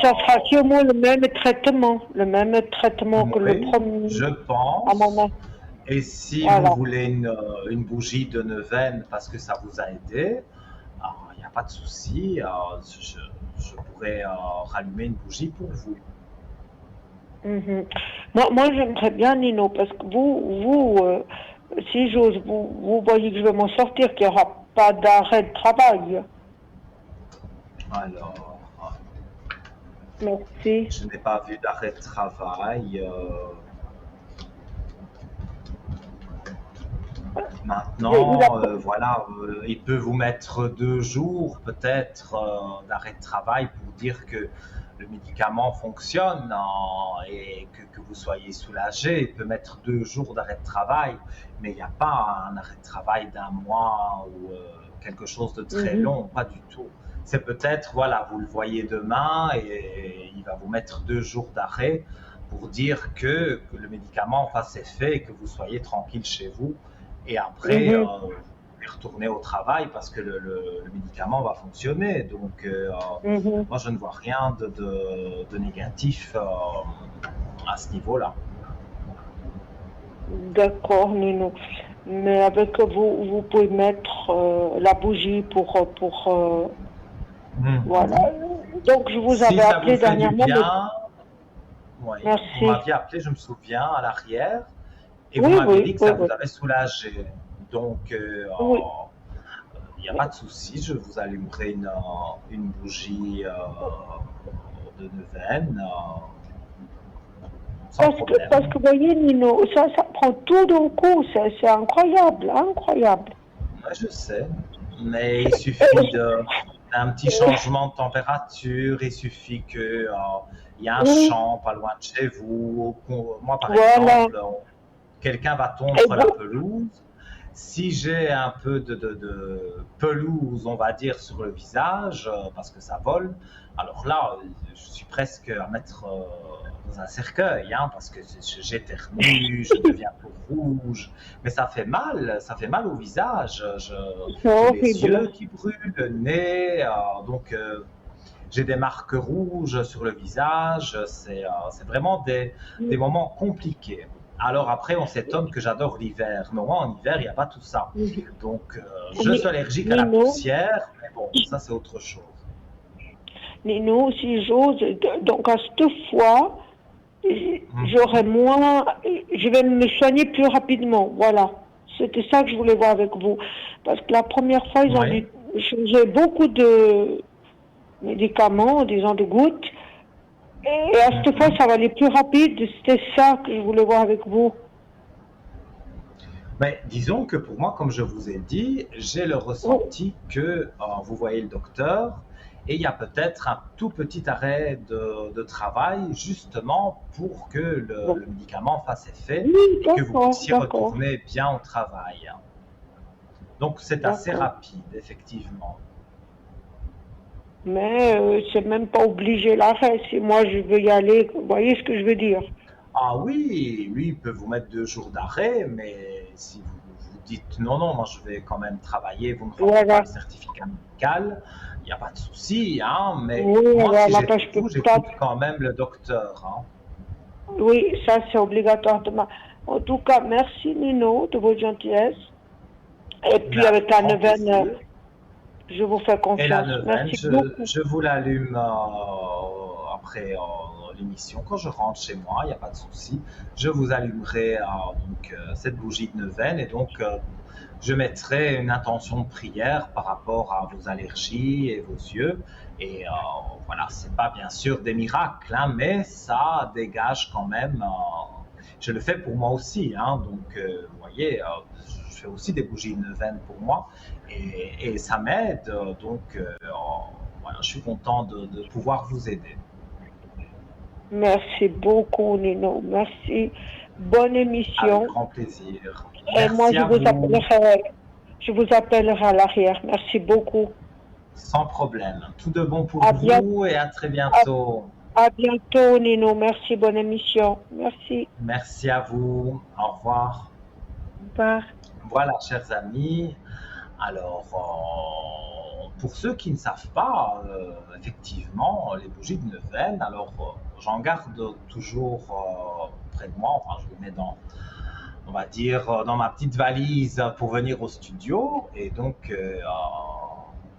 Ça sera sûrement le même traitement que le oui, premier. je À pense. mon Et si Voilà. vous voulez une bougie de neuvaine parce que ça vous a aidé, il n'y a pas de souci. Je pourrais rallumer une bougie pour vous. Mhm. Moi j'aimerais bien, Nino, parce que si j'ose, vous voyez que je vais m'en sortir, qu'il n'y aura pas d'arrêt de travail. Alors, Merci. je n'ai pas vu d'arrêt de travail. Maintenant, voilà, il peut vous mettre 2 jours peut-être d'arrêt de travail pour dire que le médicament fonctionne et que vous soyez soulagé. Il peut mettre 2 jours d'arrêt de travail, mais il n'y a pas un arrêt de travail d'un mois ou quelque chose de très long, pas du tout. C'est peut-être, voilà, vous le voyez demain et il va vous mettre 2 jours d'arrêt pour dire que le médicament fasse effet et que vous soyez tranquille chez vous. Et après, vous pouvez retourner au travail parce que le médicament va fonctionner. Donc, moi, je ne vois rien de négatif à ce niveau-là. D'accord, Nino. Mais avec vous pouvez mettre la bougie pour voilà. Donc je vous Si avais ça appelé vous fait du dernièrement. bien, oui, Merci. vous m'aviez appelé, je me souviens, à l'arrière, et vous Oui, m'aviez oui, dit que oui, ça vous oui. avait soulagé. Donc, Oui. il n'y a pas de souci, je vous allumerai une bougie de neuvaine sans problème. Parce que vous voyez, Nino, ça prend tout d'un coup, c'est incroyable, incroyable. Ouais, je sais, mais il suffit d'un petit changement de température, il suffit qu'il y a un champ pas loin de chez vous. Moi, par Voilà. exemple, quelqu'un va tondre Et la vous- pelouse. Si j'ai un peu de pelouse, on va dire, sur le visage, parce que ça vole, alors là, je suis presque à mettre dans un cercueil, hein, parce que j'éternue, je deviens tout rouge, mais ça fait mal au visage. C'est J'ai les horrible. yeux qui brûlent, le nez, donc j'ai des marques rouges sur le visage. C'est vraiment des moments compliqués. Alors après, on s'étonne que j'adore l'hiver. Mais moi, en hiver, il n'y a pas tout ça. Donc, je suis allergique à la Nino, poussière, mais bon, ça, c'est autre chose. Nino, si j'ose, donc à cette fois, j'aurai moins, je vais me soigner plus rapidement. Voilà. C'était ça que je voulais voir avec vous. Parce que la première fois, ils ont Oui. dû changer beaucoup de médicaments, disons de gouttes. Et à cette fois, ça va aller plus rapide. C'était ça que je voulais voir avec vous. Mais disons que pour moi, comme je vous ai dit, j'ai le ressenti que vous voyez le docteur et il y a peut-être un tout petit arrêt de travail justement pour que le médicament fasse effet Oui, et que vous puissiez d'accord. retourner bien au travail. Donc c'est assez D'accord. rapide, effectivement. Mais c'est même pas obligé l'arrêt. Si moi je veux y aller, vous voyez ce que je veux dire? Ah oui, lui, il peut vous mettre 2 jours d'arrêt, mais si vous dites non, non, moi je vais quand même travailler, vous ne rendez Voilà. pas le certificat médical, il n'y a pas de souci, hein, mais Oui, moi, si voilà, je j'étais peux vous, pas. j'écoute quand même le docteur. Hein. Oui, ça c'est obligatoire de En tout cas, merci Nino de votre gentillesse. Et puis Avec avec la grand neuvaine, plaisir. je vous fais Et la confiance. neuvaine, Merci beaucoup. je vous l'allume après l'émission. Quand je rentre chez moi, il n'y a pas de souci. Je vous allumerai donc, cette bougie de neuvaine et donc je mettrai une intention de prière par rapport à vos allergies et vos yeux. Et voilà, c'est pas bien sûr des miracles, hein, mais ça dégage quand même. Je le fais pour moi aussi, hein, donc vous voyez, je fais aussi des bougies de neuvaine pour moi et ça m'aide. Donc voilà, je suis content de pouvoir vous aider. Merci beaucoup Nino. Merci. Bonne émission. Avec grand plaisir. Et moi Merci à vous. je vous appellerai à l'arrière. Merci beaucoup. Sans problème. Tout de bon pour À vous et à très bientôt. À bientôt, Nino. Merci, bonne émission. Merci. Merci à vous. Au revoir. Au revoir. Voilà, chers amis. Alors, pour ceux qui ne savent pas, effectivement, les bougies de neuvaine, alors j'en garde toujours près de moi, enfin je les mets dans, on va dire, dans ma petite valise pour venir au studio. Et donc,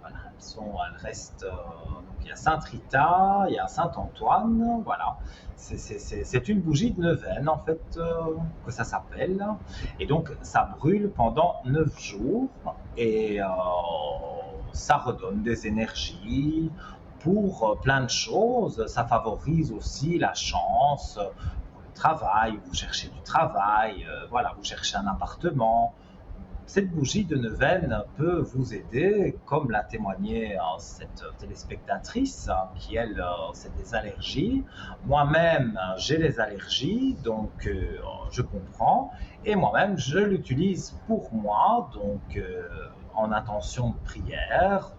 voilà, elles restent, donc il y a Sainte Rita, il y a Saint Antoine, voilà. C'est une bougie de neuvaine, en fait, que ça s'appelle. Et donc, ça brûle pendant 9 jours et ça redonne des énergies pour plein de choses. Ça favorise aussi la chance pour le travail, vous cherchez du travail, voilà, vous cherchez un appartement. Cette bougie de neuvaine peut vous aider, comme l'a témoigné cette téléspectatrice qui, elle, c'est des allergies. Moi-même, j'ai les allergies, donc je comprends. Et moi-même, je l'utilise pour moi, donc en intention de prière.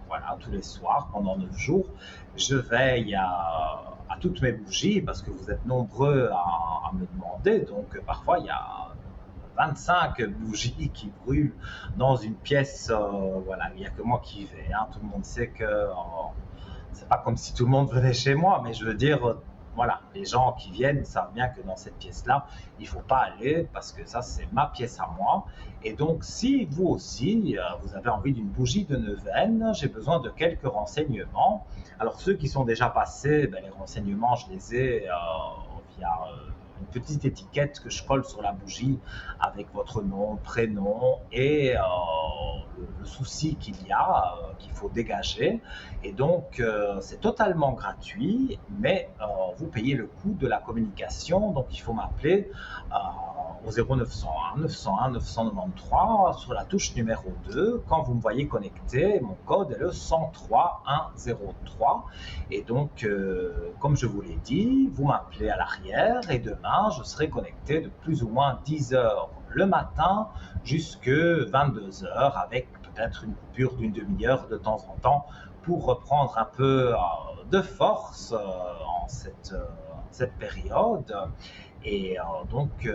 Voilà, tous les soirs, pendant 9 jours, je veille à toutes mes bougies, parce que vous êtes nombreux à me demander. Donc parfois, il y a 25 bougies qui brûlent dans une pièce, voilà, il n'y a que moi qui y vais. Hein. Tout le monde sait que c'est pas comme si tout le monde venait chez moi, mais je veux dire, voilà, les gens qui viennent savent bien que dans cette pièce-là, il ne faut pas aller parce que ça, c'est ma pièce à moi. Et donc, si vous aussi, vous avez envie d'une bougie de neuvaine, j'ai besoin de quelques renseignements. Alors, ceux qui sont déjà passés, ben, les renseignements, je les ai via une petite étiquette que je colle sur la bougie avec votre nom, prénom et le souci qu'il y a, qu'il faut dégager. Et donc, c'est totalement gratuit, mais vous payez le coût de la communication. Donc, il faut m'appeler au 0901 901 993 sur la touche numéro 2. Quand vous me voyez connecté, mon code est le 103 103. Et donc, comme je vous l'ai dit, vous m'appelez à l'arrière et demain, je serai connecté de plus ou moins 10 heures le matin jusqu'à 22 heures avec peut-être une coupure d'une demi-heure de temps en temps pour reprendre un peu de force en cette période. Et donc,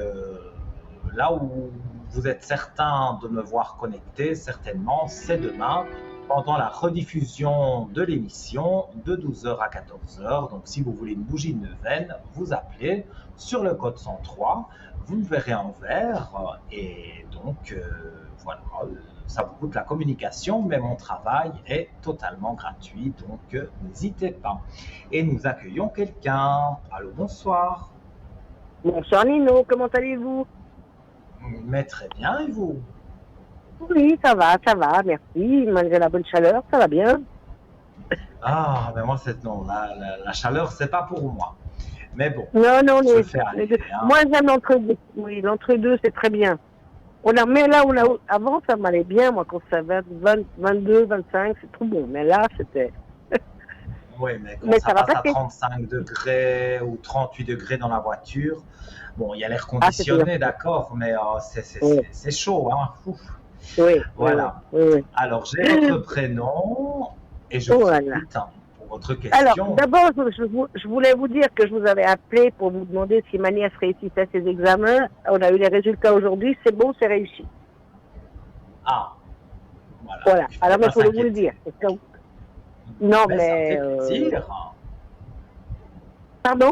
là où vous êtes certain de me voir connecté, certainement, c'est demain, pendant la rediffusion de l'émission de 12h à 14h. Donc, si vous voulez une bougie de neuvaine, vous appelez sur le code 103, vous me verrez en vert, et donc, voilà, ça vous coûte la communication, mais mon travail est totalement gratuit, donc n'hésitez pas. Et nous accueillons quelqu'un. Allô, bonsoir. Bonsoir Nino, comment allez-vous? Mais très bien, et vous? Oui, ça va, merci. Malgré la bonne chaleur, ça va bien. Ah, mais moi, non, la chaleur, c'est pas pour moi. Mais bon, non, je le fais aller, hein. Moi, j'aime l'entre-deux. Oui, l'entre-deux, c'est très bien. Mais là, avant, ça m'allait bien, moi, quand ça va 22, 25, c'est trop bon. Mais là, c'était... Oui, mais quand ça passe à 35 degrés ou 38 degrés dans la voiture, bon, il y a l'air conditionné, d'accord, mais c'est chaud, hein. Ouf. Oui. Voilà. Oui. Alors, j'ai votre prénom et je vous écoute pour votre question. Alors, d'abord, je voulais vous dire que je vous avais appelé pour vous demander si ma nièce réussissait ses examens. On a eu les résultats aujourd'hui, c'est bon, c'est réussi. Ah, voilà. Alors, mais je voulais vous le dire. Non, mais... Ça me fait plaisir. Pardon?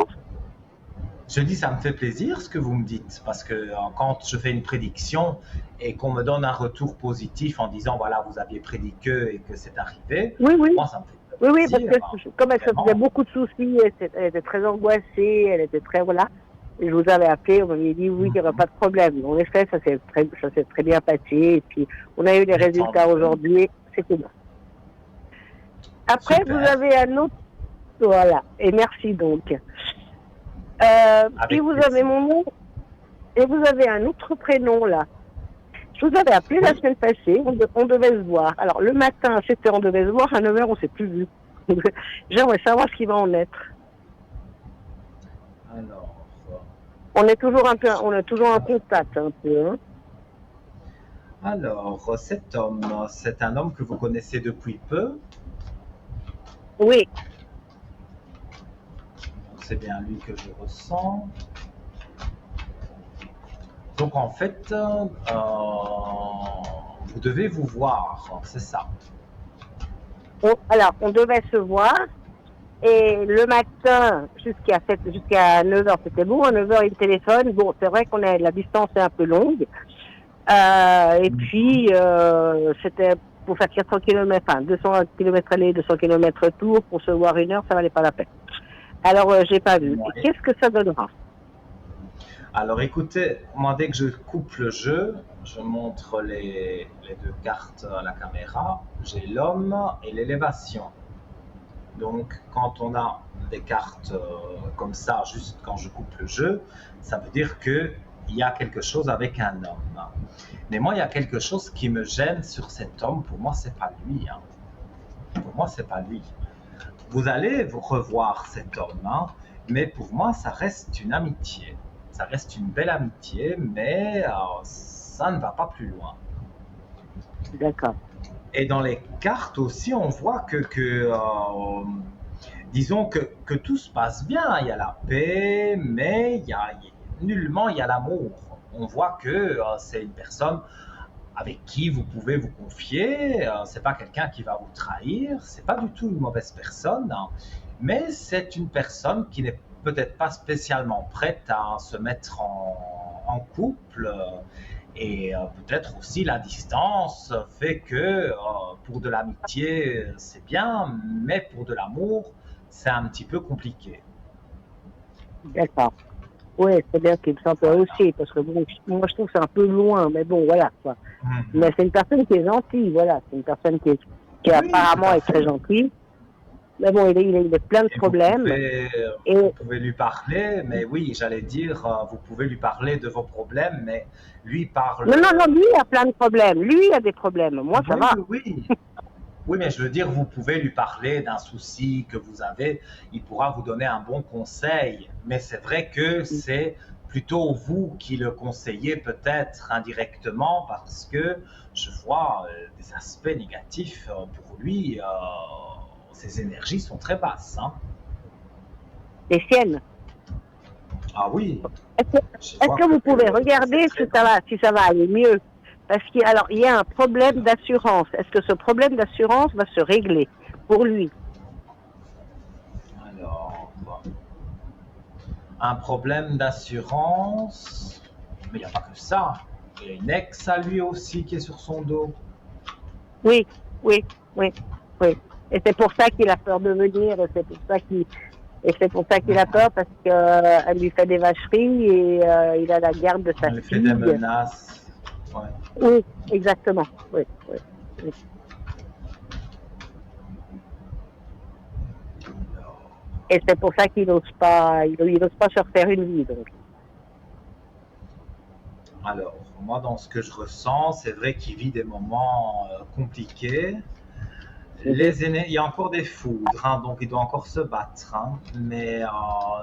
Je dis, ça me fait plaisir ce que vous me dites, parce que quand je fais une prédiction et qu'on me donne un retour positif en disant, voilà, vous aviez prédit que et que c'est arrivé, oui. Moi, ça me fait plaisir. Oui, parce que comme elle se faisait beaucoup de soucis, elle était très angoissée, elle était très, voilà. Et je vous avais appelé, on m'avait dit oui, il n'y aura pas de problème. En effet, ça s'est très bien passé, et puis on a eu les résultats aujourd'hui, c'était bon. Après, Super. vous avez un autre, voilà, et merci donc. Puis vous avez mon nom, et vous avez un autre prénom là. Je vous avais appelé la semaine passée, on devait se voir. Alors le matin, à 7h, on devait se voir, à 9h, on ne s'est plus vu. J'aimerais savoir ce qui va en être. Alors, on est toujours en contact un peu. Hein. Alors, cet homme, c'est un homme que vous connaissez depuis peu. Oui, Donc, c'est bien lui que je ressens. Donc, en fait, vous devez vous voir, c'est ça. alors, on devait se voir. Et le matin, jusqu'à 9 heures, c'était bon. À 9 heures, il téléphone. Bon, c'est vrai la distance est un peu longue. Et puis, c'était pour faire 400 km, enfin, 200 km aller, 200 km retour, pour se voir 1 heure, ça valait pas la peine. Alors, j'ai pas vu. Ouais. Et qu'est-ce que ça donnera? Alors écoutez, moi dès que je coupe le jeu, je montre les deux cartes à la caméra. J'ai l'homme et l'élévation. Donc quand on a des cartes comme ça, juste quand je coupe le jeu, ça veut dire qu'il y a quelque chose avec un homme. Mais moi, il y a quelque chose qui me gêne sur cet homme. Pour moi, c'est pas lui. Pour moi, c'est pas lui. Vous allez vous revoir cet homme, mais pour moi, ça reste une amitié. Ça reste une belle amitié, mais ça ne va pas plus loin. D'accord. Et dans les cartes aussi, on voit disons que tout se passe bien. Il y a la paix, mais nullement il y a l'amour. On voit que c'est une personne avec qui vous pouvez vous confier. C'est pas quelqu'un qui va vous trahir. C'est pas du tout une mauvaise personne, mais c'est une personne qui n'est peut-être pas spécialement prête à se mettre en couple. Et peut-être aussi la distance fait que pour de l'amitié, c'est bien, mais pour de l'amour, c'est un petit peu compliqué. D'accord. Oui, c'est bien qu'il me semble aussi, parce que bon, moi je trouve que c'est un peu loin, mais bon, voilà, quoi. Mais c'est une personne qui est gentille, voilà. C'est une personne qui Oui, apparemment est très gentille. Mais bon, il a plein de problèmes. Vous pouvez lui parler, mais oui, j'allais dire, vous pouvez lui parler de vos problèmes, mais lui parle. Non, lui a plein de problèmes. Lui a des problèmes. Moi, ça va. Oui. Oui, mais je veux dire, vous pouvez lui parler d'un souci que vous avez, il pourra vous donner un bon conseil, mais c'est vrai que c'est plutôt vous qui le conseillez peut-être indirectement parce que je vois des aspects négatifs pour lui, ses énergies sont très basses. Les siennes. Ah oui. Est-ce que vous pouvez regarder si ça va aller mieux? Parce qu'il y a un problème d'assurance. Est-ce que ce problème d'assurance va se régler pour lui? Alors, un problème d'assurance, mais il n'y a pas que ça. Il y a une ex à lui aussi qui est sur son dos. Oui. Et c'est pour ça qu'il a peur de venir. Et c'est pour ça qu'il a peur, parce qu'elle lui fait des vacheries et il a la garde de sa fille. Elle fait des menaces. Ouais. Oui, exactement. Oui. Et c'est pour ça qu'il n'ose pas se refaire une vie. Donc. Alors, moi, dans ce que je ressens, c'est vrai qu'il vit des moments compliqués. Il y a encore des foudres, donc il doit encore se battre. Mais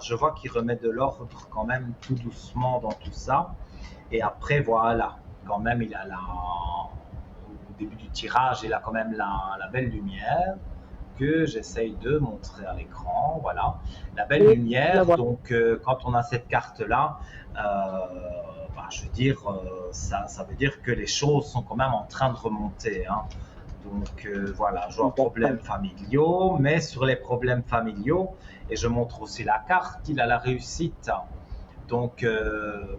je vois qu'il remet de l'ordre quand même tout doucement dans tout ça. Et après, voilà, quand même, au début du tirage, il a quand même la belle lumière que j'essaye de montrer à l'écran. Voilà, la belle lumière. Donc, quand on a cette carte-là, je veux dire, ça veut dire que les choses sont quand même en train de remonter. Donc voilà, je vois problèmes familiaux, mais sur les problèmes familiaux, et je montre aussi la carte, il a la réussite. Donc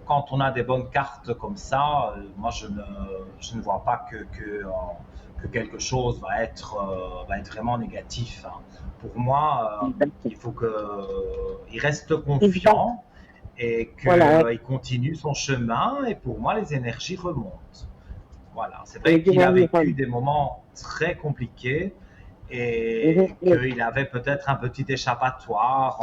quand on a des bonnes cartes comme ça, moi je ne vois pas que quelque chose va être vraiment négatif. Pour moi, il faut qu'il reste confiant et qu'il continue son chemin, et pour moi les énergies remontent. Voilà, c'est vrai qu'il a vécu des moments très compliqués et qu'il avait peut-être un petit échappatoire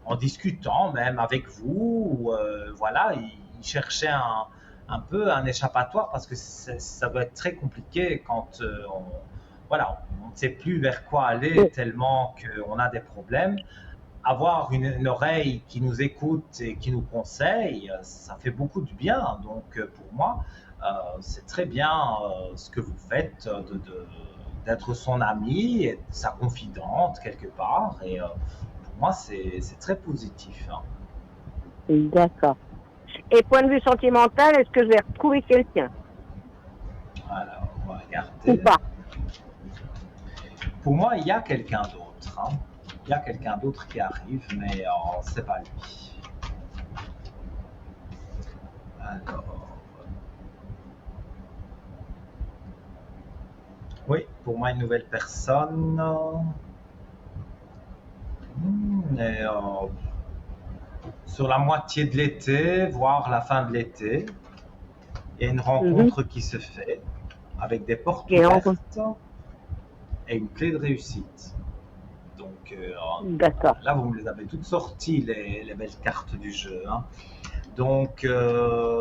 en discutant même avec vous. Voilà, il cherchait un peu un échappatoire parce que ça doit être très compliqué quand on ne sait plus vers quoi aller tellement qu'on a des problèmes. avoir une oreille qui nous écoute et qui nous conseille, ça fait beaucoup de bien. Donc pour moi, c'est très bien ce que vous faites d'être son amie et sa confidente quelque part. Et pour moi, c'est très positif. Hein. D'accord. Et point de vue sentimental, est-ce que je vais retrouver quelqu'un? Alors, on va Ou regarder. pas? Pour moi, il y a quelqu'un d'autre. Hein. Il y a quelqu'un d'autre qui arrive, mais c'est pas lui. Alors, oui, pour moi, une nouvelle personne. Et, sur la moitié de l'été, voire la fin de l'été, il y a une rencontre qui se fait avec des portes ouvertes et une clé de réussite. Donc D'accord. là, vous me les avez toutes sorties, les belles cartes du jeu. Hein. Donc,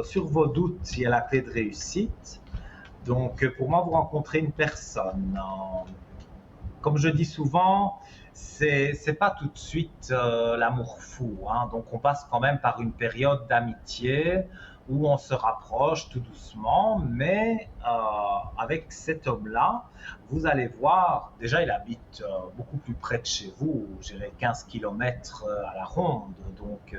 sur vos doutes, il y a la clé de réussite. Donc, pour moi, vous rencontrez une personne. Comme je dis souvent, c'est pas tout de suite l'amour fou. Hein. Donc, on passe quand même par une période d'amitié où on se rapproche tout doucement. Mais avec cet homme-là, vous allez voir, déjà, il habite beaucoup plus près de chez vous, j'irai 15 km à la ronde. Donc,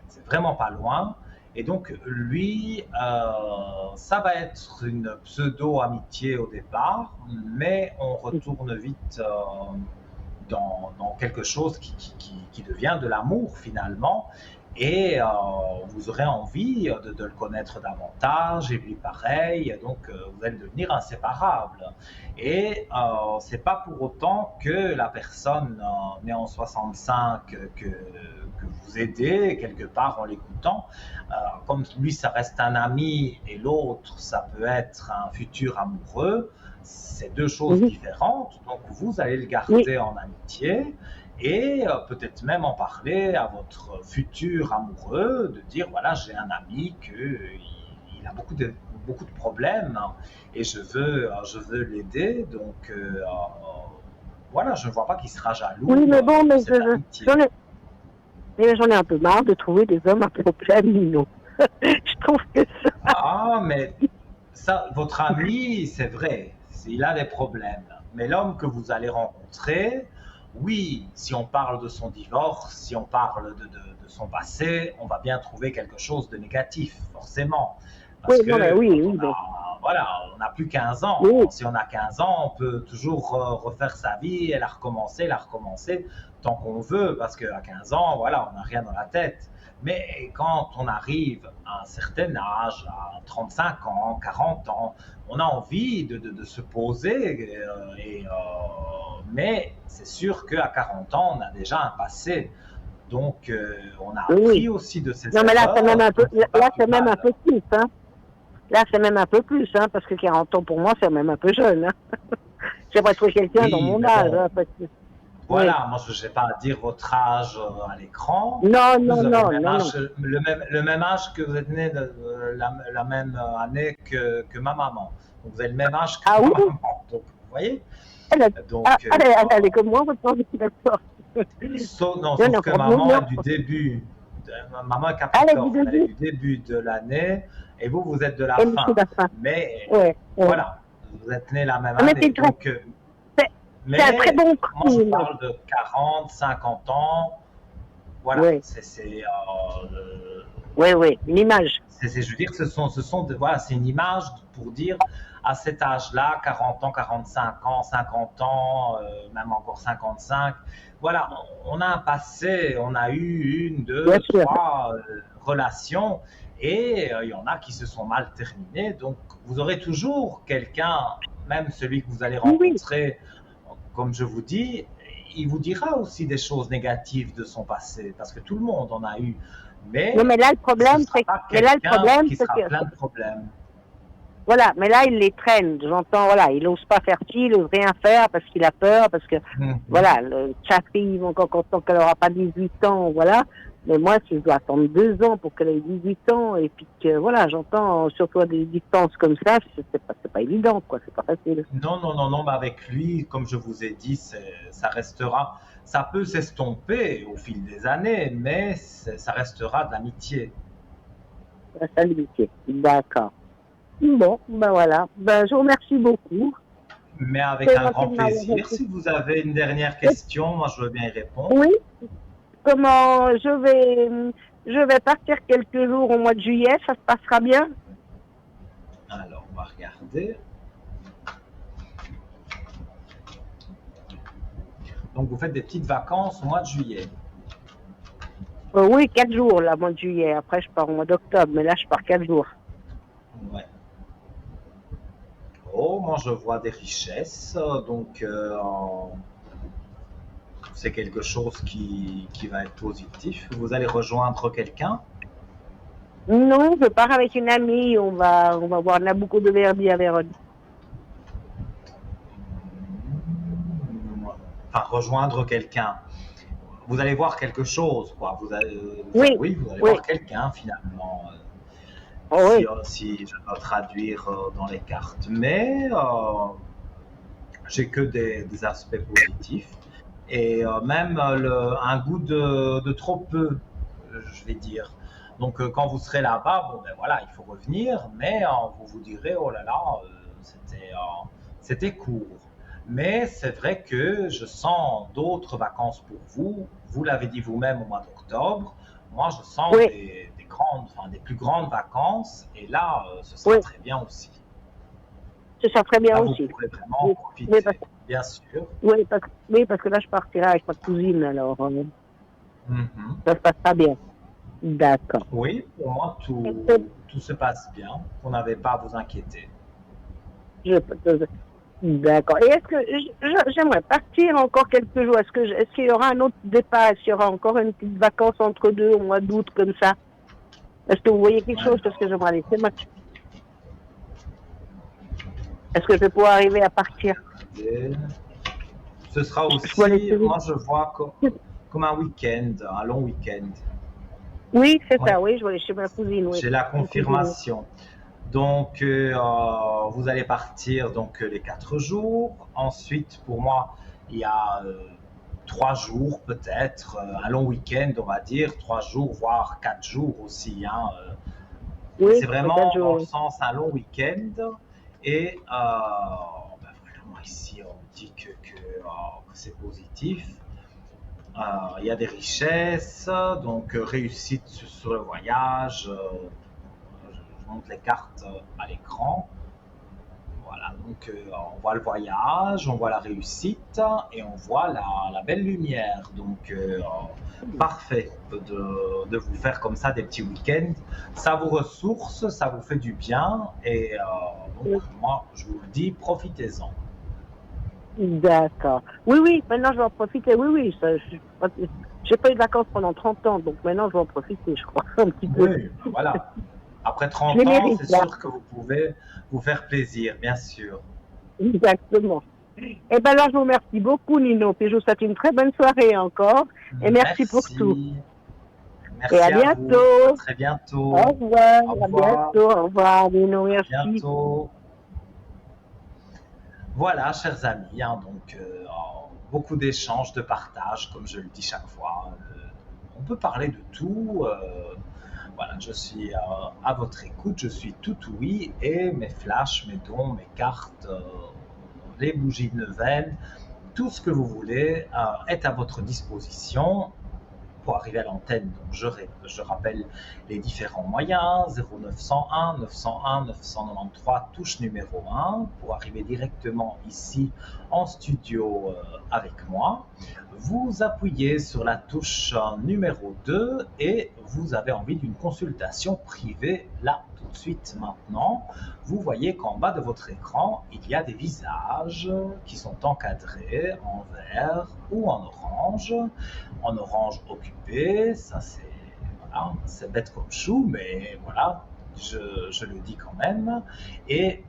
c'est vraiment pas loin. Et donc, lui, ça va être une pseudo-amitié au départ, mais on retourne vite dans quelque chose qui devient de l'amour finalement. Et vous aurez envie de le connaître davantage, et lui pareil, donc vous allez devenir inséparables. Et c'est pas pour autant que la personne née en 65 que vous aidez quelque part en l'écoutant. Comme lui, ça reste un ami et l'autre, ça peut être un futur amoureux. C'est deux choses différentes. Donc, vous allez le garder en amitié et peut-être même en parler à votre futur amoureux, de dire voilà, j'ai un ami il a beaucoup de problèmes et je veux l'aider. Donc, voilà, je ne vois pas qu'il sera jaloux. Oui, mais bon, mais j'en ai un peu marre de trouver des hommes à problème, non. Je trouve que ça... Ah, mais ça, votre ami, c'est vrai, il a des problèmes. Mais l'homme que vous allez rencontrer, oui, si on parle de son divorce, si on parle de son passé, on va bien trouver quelque chose de négatif, forcément. Parce oui, que voilà, on n'a plus 15 ans. Oui. Si on a 15 ans, on peut toujours refaire sa vie et la recommencer, tant qu'on veut, parce qu'à 15 ans, voilà, on n'a rien dans la tête. Mais quand on arrive à un certain âge, à 35 ans, 40 ans, on a envie de se poser. Mais c'est sûr qu'à 40 ans, on a déjà un passé. Donc, on a appris aussi de ces erreurs. Non, mais là, c'est même un peu, plus. Hein. Là, c'est même un peu plus, hein, parce que 40 ans, pour moi, c'est même un peu jeune. Hein. J'aimerais trouver quelqu'un dans mon âge. Bon. Hein, parce que... Voilà, moi je ne vais pas dire votre âge à l'écran. Non. Le même âge que vous êtes né la même année que ma maman. Donc vous avez le même âge que ma maman. Donc vous voyez. Elle est comme moi, votre maman, d'accord. Sauf que maman est du début. Maman est Capricorne, elle est du début de l'année et vous êtes de la fin. Mais voilà, vous êtes né la même année. Donc, mais c'est un très bon coup. Moi, je parle de 40, 50 ans. Voilà, oui, une image. Je veux dire, voilà, c'est une image pour dire à cet âge-là, 40 ans, 45 ans, 50 ans, même encore 55. Voilà, on a un passé, on a eu 1, 2, 3 relations et il y en a qui se sont mal terminées. Donc, vous aurez toujours quelqu'un, même celui que vous allez rencontrer. Comme je vous dis, il vous dira aussi des choses négatives de son passé, parce que tout le monde en a eu. Mais là, le problème, c'est que plein de problèmes. Voilà, mais là, il les traîne. J'entends, voilà, il n'ose pas faire ci, il n'ose rien faire parce qu'il a peur, parce que, voilà, sa fille, quand qu'elle n'aura pas 18 ans, voilà. Mais moi, si je dois attendre 2 ans pour qu'elle ait 18 ans, et puis que, voilà, j'entends, surtout à des distances comme ça, c'est pas évident, quoi, c'est pas facile. Non, mais avec lui, comme je vous ai dit, ça restera Ça peut s'estomper au fil des années, mais ça restera de l'amitié. La stabilité. D'accord. Bon, ben voilà. Ben, je vous remercie beaucoup. Mais avec C'est un grand gentil de m'avoir plaisir. répondu. Si vous avez une dernière question, moi je veux bien y répondre. Oui. Comment je vais partir quelques jours au mois de juillet, ça se passera bien? Alors, on va regarder. Donc, vous faites des petites vacances au mois de juillet. Oui, 4 jours, là, au mois de juillet. Après, je pars au mois d'octobre, mais là, je pars 4 jours. Ouais. Oh, moi je vois des richesses, donc c'est quelque chose qui va être positif. Vous allez rejoindre quelqu'un. Non, je pars avec une amie, on va voir Nabucco de Verdi à Vérone. Enfin, rejoindre quelqu'un. Vous allez voir quelque chose, quoi. Oui, oui, vous allez oui. voir quelqu'un finalement. Oh, oui. Si je dois traduire dans les cartes. Mais j'ai que des aspects positifs. Et même un goût de trop peu, je vais dire. Donc quand vous serez là-bas, bon ben voilà, il faut revenir, mais vous vous direz, oh là là, c'était court. Mais c'est vrai que je sens d'autres vacances pour vous. Vous l'avez dit vous-même au mois d'octobre. Moi, je sens Oui. des grandes, enfin, des plus grandes vacances. Et là, ce sera Oui. très bien aussi. Ce sera très bien Là, aussi. vous pourrez vraiment Oui. profiter, Oui, bien sûr. Oui, parce que là, je partirai avec ma cousine, alors Mhm. ça se passera bien. D'accord. Oui, pour moi, tout se passe bien. Vous n'avez pas à vous inquiéter. D'accord. Et est-ce que j'aimerais partir encore quelques jours? Est-ce qu'il y aura un autre départ? Est-ce qu'il y aura encore une petite vacance entre deux au mois d'août comme ça? Est-ce que vous voyez quelque chose? Parce que j'aimerais aller. Est-ce que je vais pouvoir arriver à partir? Et ce sera Je aussi, dois laisser vite. moi je vois comme un week-end, un long week-end. Oui, c'est Oui. ça, oui, je vais aller chez ma cousine. Oui. J'ai la confirmation. Donc, vous allez partir donc les 4 jours. Ensuite, pour moi, il y a 3 jours peut-être, un long week-end, on va dire, 3 jours, voire 4 jours aussi. Hein, Oui, c'est vraiment 4 jours, dans le oui. sens un long week-end. Et ben vraiment ici, on dit que c'est positif. Il y a des richesses, donc réussite sur le voyage. Je montre les cartes à l'écran. Voilà, donc on voit le voyage, on voit la réussite et on voit la belle lumière. Donc parfait de vous faire comme ça des petits week-ends. Ça vous ressource, ça vous fait du bien et donc moi je vous le dis, profitez-en. D'accord. Oui, oui, maintenant je vais en profiter. Oui, oui, j'ai pas eu de vacances pendant 30 ans, donc maintenant je vais en profiter, je crois, un petit peu. Oui, voilà. Après 30 Je les ans, mérite, c'est là. sûr que vous pouvez vous faire plaisir, bien sûr. Exactement. Eh bien alors, je vous remercie beaucoup, Nino, puis je vous souhaite une très bonne soirée encore, et merci pour tout. Merci Et à vous. bientôt. À très bientôt. Au revoir. Au À revoir. bientôt. Au revoir, Nino, À merci. bientôt. Voilà, chers amis, hein, donc beaucoup d'échanges, de partage, comme je le dis chaque fois. On peut parler de tout. Voilà, je suis à votre écoute, je suis tout oui, et mes flashs, mes dons, mes cartes, les bougies de neuvaine, tout ce que vous voulez est à votre disposition. Pour arriver à l'antenne, donc je rappelle les différents moyens, 0901 901 993, touche numéro 1, pour arriver directement ici en studio avec moi. Vous appuyez sur la touche numéro 2 et vous avez envie d'une consultation privée là tout de suite maintenant. Vous voyez qu'en bas de votre écran, il y a des visages qui sont encadrés en vert ou en orange. En orange occupé, ça c'est bête comme chou, mais voilà, je le dis quand même. Et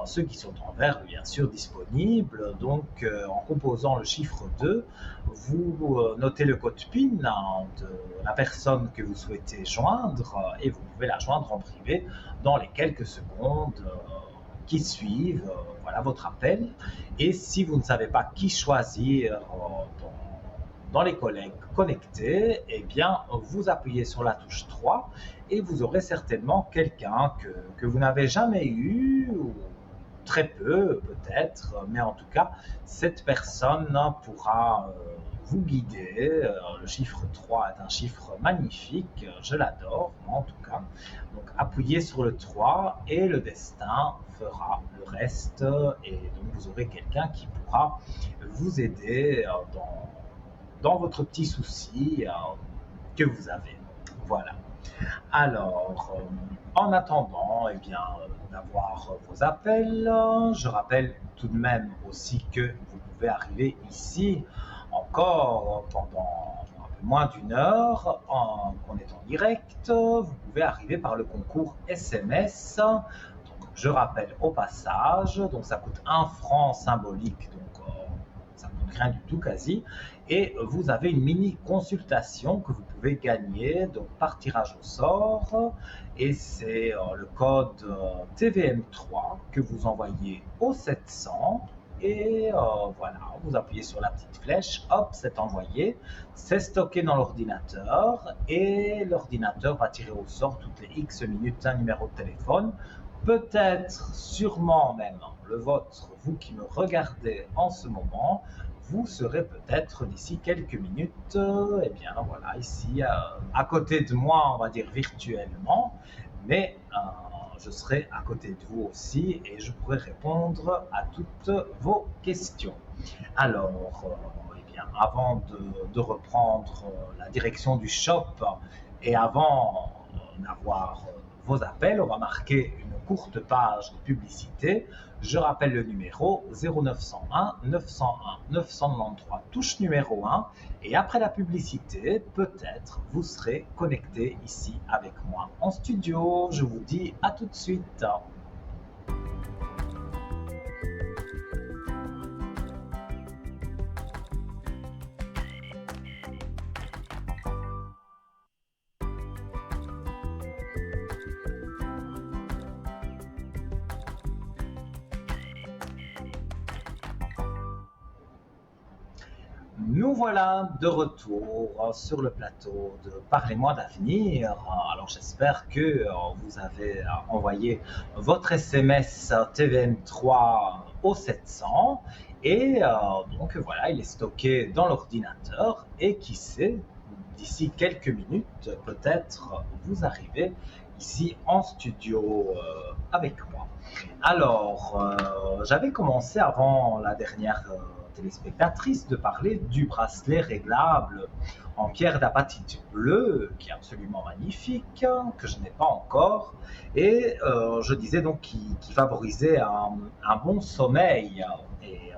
ceux qui sont en vert, bien sûr, disponibles. Donc, en composant le chiffre 2, vous notez le code PIN de la personne que vous souhaitez joindre et vous pouvez la joindre en privé dans les quelques secondes qui suivent voilà, votre appel. Et si vous ne savez pas qui choisir dans les collègues connectés, eh bien, vous appuyez sur la touche 3 et vous aurez certainement quelqu'un que vous n'avez jamais eu, ou très peu peut-être, mais en tout cas, cette personne pourra vous guider. Le chiffre 3 est un chiffre magnifique, je l'adore, moi en tout cas. Donc appuyez sur le 3 et le destin fera le reste, et donc vous aurez quelqu'un qui pourra vous aider dans votre petit souci que vous avez. Voilà. Alors, en attendant d'avoir vos appels, je rappelle tout de même aussi que vous pouvez arriver ici encore pendant un peu moins d'une heure, qu'on est en direct. Vous pouvez arriver par le concours SMS. Donc, je rappelle au passage, donc ça coûte 1 franc symbolique, donc ça ne coûte rien du tout quasi. Et vous avez une mini consultation que vous pouvez gagner donc par tirage au sort, et c'est le code TVM3 que vous envoyez au 700, et voilà, vous appuyez sur la petite flèche, hop, c'est envoyé, c'est stocké dans l'ordinateur, et l'ordinateur va tirer au sort toutes les X minutes un numéro de téléphone, peut-être, sûrement même le vôtre, vous qui me regardez en ce moment. Vous serez peut-être d'ici quelques minutes, eh bien voilà, ici à côté de moi, on va dire virtuellement, mais je serai à côté de vous aussi et je pourrai répondre à toutes vos questions. Alors, eh bien, avant de reprendre la direction du shop et avant d'avoir vos appels, on va marquer une courte page de publicité. Je rappelle le numéro 0901 901 993, touche numéro 1. Et après la publicité, peut-être vous serez connecté ici avec moi en studio. Je vous dis à tout de suite. Nous voilà de retour sur le plateau de Parlez-moi d'avenir. Alors j'espère que vous avez envoyé votre SMS TVM3 au 700 et donc voilà, il est stocké dans l'ordinateur et qui sait, d'ici quelques minutes, peut-être vous arrivez ici en studio avec moi. Alors, j'avais commencé avant la dernière téléspectatrice de parler du bracelet réglable en pierre d'apatite bleue, qui est absolument magnifique, que je n'ai pas encore, et je disais donc qu'il favorisait un bon sommeil, et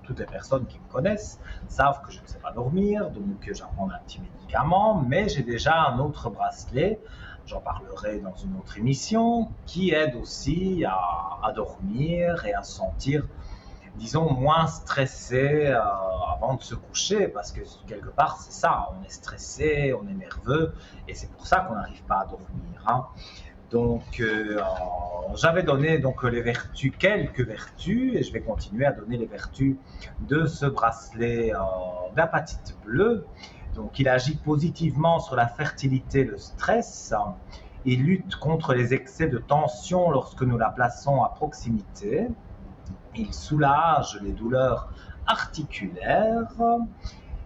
toutes les personnes qui me connaissent savent que je ne sais pas dormir, donc j'apprends un petit médicament, mais j'ai déjà un autre bracelet, j'en parlerai dans une autre émission, qui aide aussi à dormir et à se sentir, disons, moins stressé avant de se coucher, parce que quelque part c'est ça, on est stressé, on est nerveux, et c'est pour ça qu'on n'arrive pas à dormir, hein. Donc j'avais donné donc les vertus, quelques vertus, et je vais continuer à donner les vertus de ce bracelet d'apatite bleue. Donc il agit positivement sur la fertilité et le stress, il lutte contre les excès de tension lorsque nous la plaçons à proximité, il soulage les douleurs articulaires,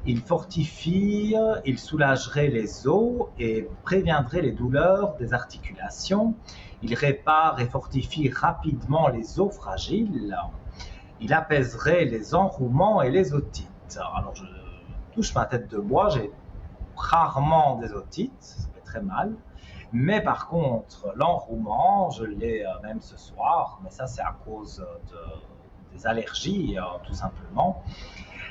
il fortifie, il soulagerait les os et préviendrait les douleurs des articulations, il répare et fortifie rapidement les os fragiles, il apaiserait les enrouements et les otites. Alors je touche ma tête de bois, j'ai rarement des otites, ça fait très mal. Mais par contre, l'enrouement, je l'ai même ce soir, mais ça c'est à cause des allergies, tout simplement.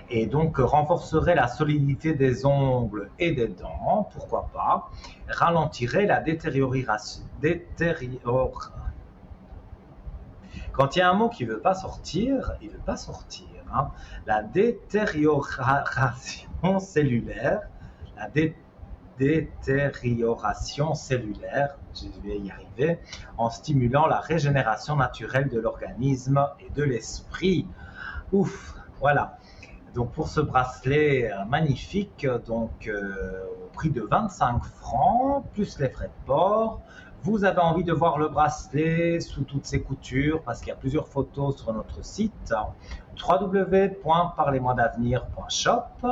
Et donc renforcerait la solidité des ongles et des dents, pourquoi pas, ralentirait la détérioration. Quand il y a un mot qui ne veut pas sortir, il ne veut pas sortir, hein. La détérioration cellulaire, détérioration cellulaire, je vais y arriver, en stimulant la régénération naturelle de l'organisme et de l'esprit. Ouf, voilà. Donc pour ce bracelet magnifique, donc au prix de 25 francs, plus les frais de port. Vous avez envie de voir le bracelet sous toutes ses coutures, parce qu'il y a plusieurs photos sur notre site www.parlez-moi-d'avenir.shop,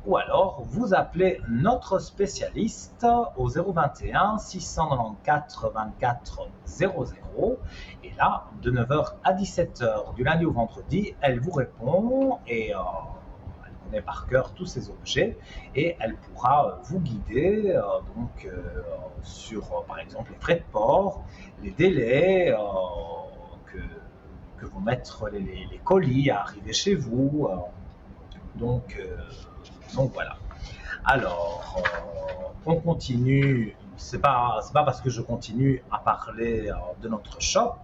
ou alors vous appelez notre spécialiste au 021 694 24 00, et là de 9h à 17h du lundi au vendredi, elle vous répond et elle connaît par cœur tous ces objets et elle pourra vous guider sur par exemple les frais de port, les délais que vont mettre les colis à arriver chez vous. Donc voilà. Alors, on continue. C'est pas parce que je continue à parler de notre shop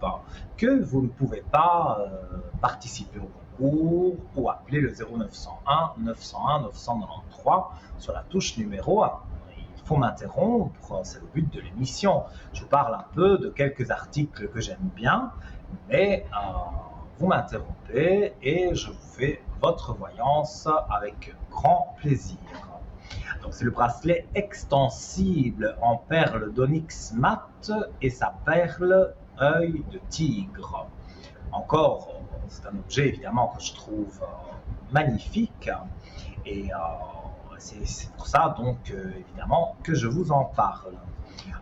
que vous ne pouvez pas participer au concours ou appeler le 0901 901 993 sur la touche numéro 1. Il faut m'interrompre, c'est le but de l'émission. Je vous parle un peu de quelques articles que j'aime bien, mais vous m'interrompez et je vous fais votre voyance avec grand plaisir. Donc c'est le bracelet extensible en perle d'onyx mat et sa perle œil de tigre. Encore, c'est un objet évidemment que je trouve magnifique et c'est pour ça donc évidemment que je vous en parle.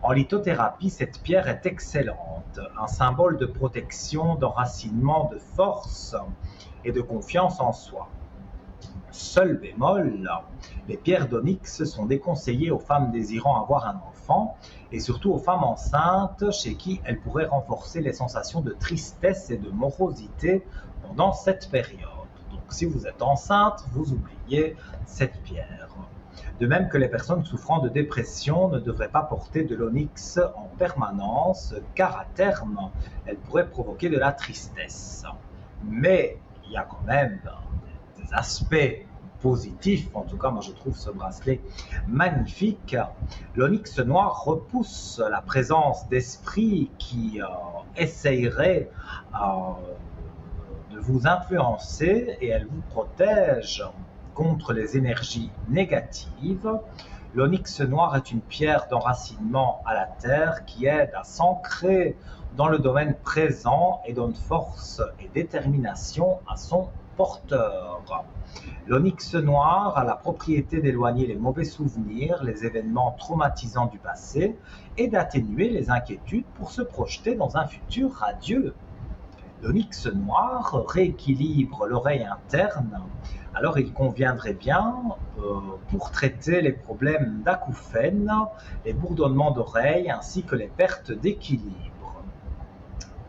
En lithothérapie, cette pierre est excellente, un symbole de protection, d'enracinement, de force et de confiance en soi. Seul bémol, les pierres d'onyx sont déconseillées aux femmes désirant avoir un enfant et surtout aux femmes enceintes chez qui elles pourraient renforcer les sensations de tristesse et de morosité pendant cette période. Donc si vous êtes enceinte, vous oubliez cette pierre. De même que les personnes souffrant de dépression ne devraient pas porter de l'onyx en permanence, car à terme, elle pourrait provoquer de la tristesse. Mais il y a quand même des aspects positifs, en tout cas moi je trouve ce bracelet magnifique. L'onyx noir repousse la présence d'esprits qui essayeraient de vous influencer et elle vous protège contre les énergies négatives. L'onyx noir est une pierre d'enracinement à la terre qui aide à s'ancrer dans le domaine présent et donne force et détermination à son porteur. L'onyx noir a la propriété d'éloigner les mauvais souvenirs, les événements traumatisants du passé et d'atténuer les inquiétudes pour se projeter dans un futur radieux. L'onyx noir rééquilibre l'oreille interne, alors il conviendrait bien pour traiter les problèmes d'acouphènes, les bourdonnements d'oreilles ainsi que les pertes d'équilibre.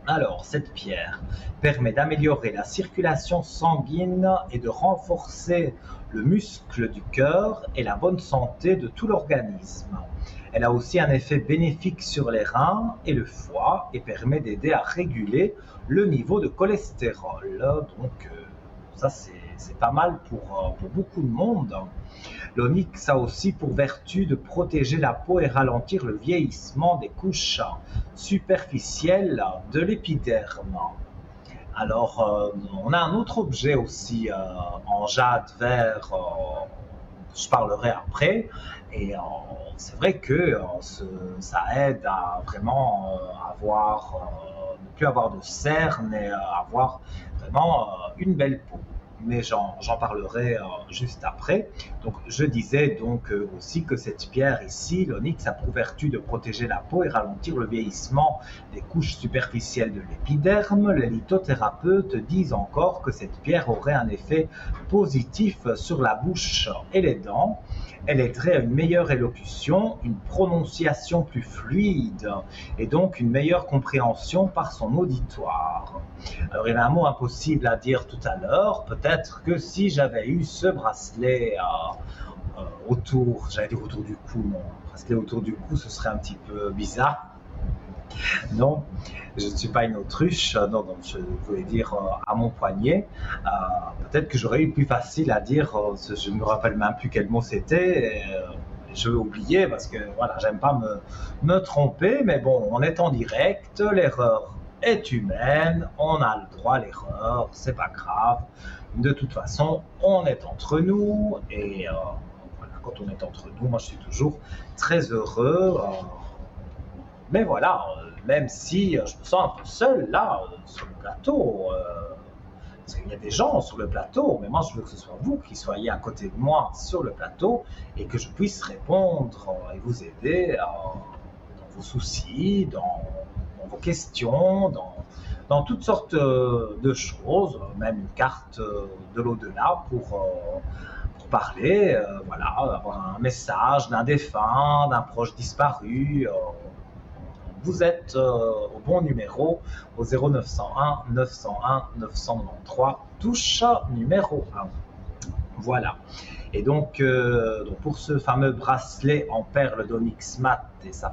Alors, cette pierre permet d'améliorer la circulation sanguine et de renforcer le muscle du cœur et la bonne santé de tout l'organisme. Elle a aussi un effet bénéfique sur les reins et le foie et permet d'aider à réguler le niveau de cholestérol. Donc, ça c'est pas mal pour beaucoup de monde. L'onyx a aussi pour vertu de protéger la peau et ralentir le vieillissement des couches superficielles de l'épiderme. Alors, on a un autre objet aussi en jade vert, je parlerai après, et c'est vrai que ça aide à vraiment ne plus avoir de cernes et avoir vraiment une belle peau. Mais j'en parlerai juste après. Donc, je disais donc aussi que cette pierre ici, l'onyx, a pour vertu de protéger la peau et ralentir le vieillissement des couches superficielles de l'épiderme. Les lithothérapeutes disent encore que cette pierre aurait un effet positif sur la bouche et les dents. Elle aiderait à une meilleure élocution, une prononciation plus fluide et donc une meilleure compréhension par son auditoire. Alors, il y a un mot impossible à dire tout à l'heure. Peut-être que si j'avais eu ce bracelet j'allais dire autour du cou, non, bracelet autour du cou, ce serait un petit peu bizarre. Non, je ne suis pas une autruche, non, donc je voulais dire à mon poignet. Peut-être que j'aurais eu plus facile à dire, je ne me rappelle même plus quel mot c'était, je vais oublier parce que voilà, j'aime pas me tromper, mais bon, on est en direct, l'erreur est humaine, on a le droit à l'erreur, c'est pas grave. De toute façon, on est entre nous et voilà, quand on est entre nous, moi je suis toujours très heureux. Mais voilà, même si je me sens un peu seul là sur le plateau. Parce qu'il y a des gens sur le plateau, mais moi je veux que ce soit vous qui soyez à côté de moi sur le plateau et que je puisse répondre et vous aider dans vos soucis, dans vos questions, dans toutes sortes de choses, même une carte de l'au-delà pour parler, voilà, avoir un message d'un défunt, d'un proche disparu. Vous êtes au bon numéro, au 0901 901 993, touche numéro 1. Voilà. Et donc pour ce fameux bracelet en perle d'onyx mat et sa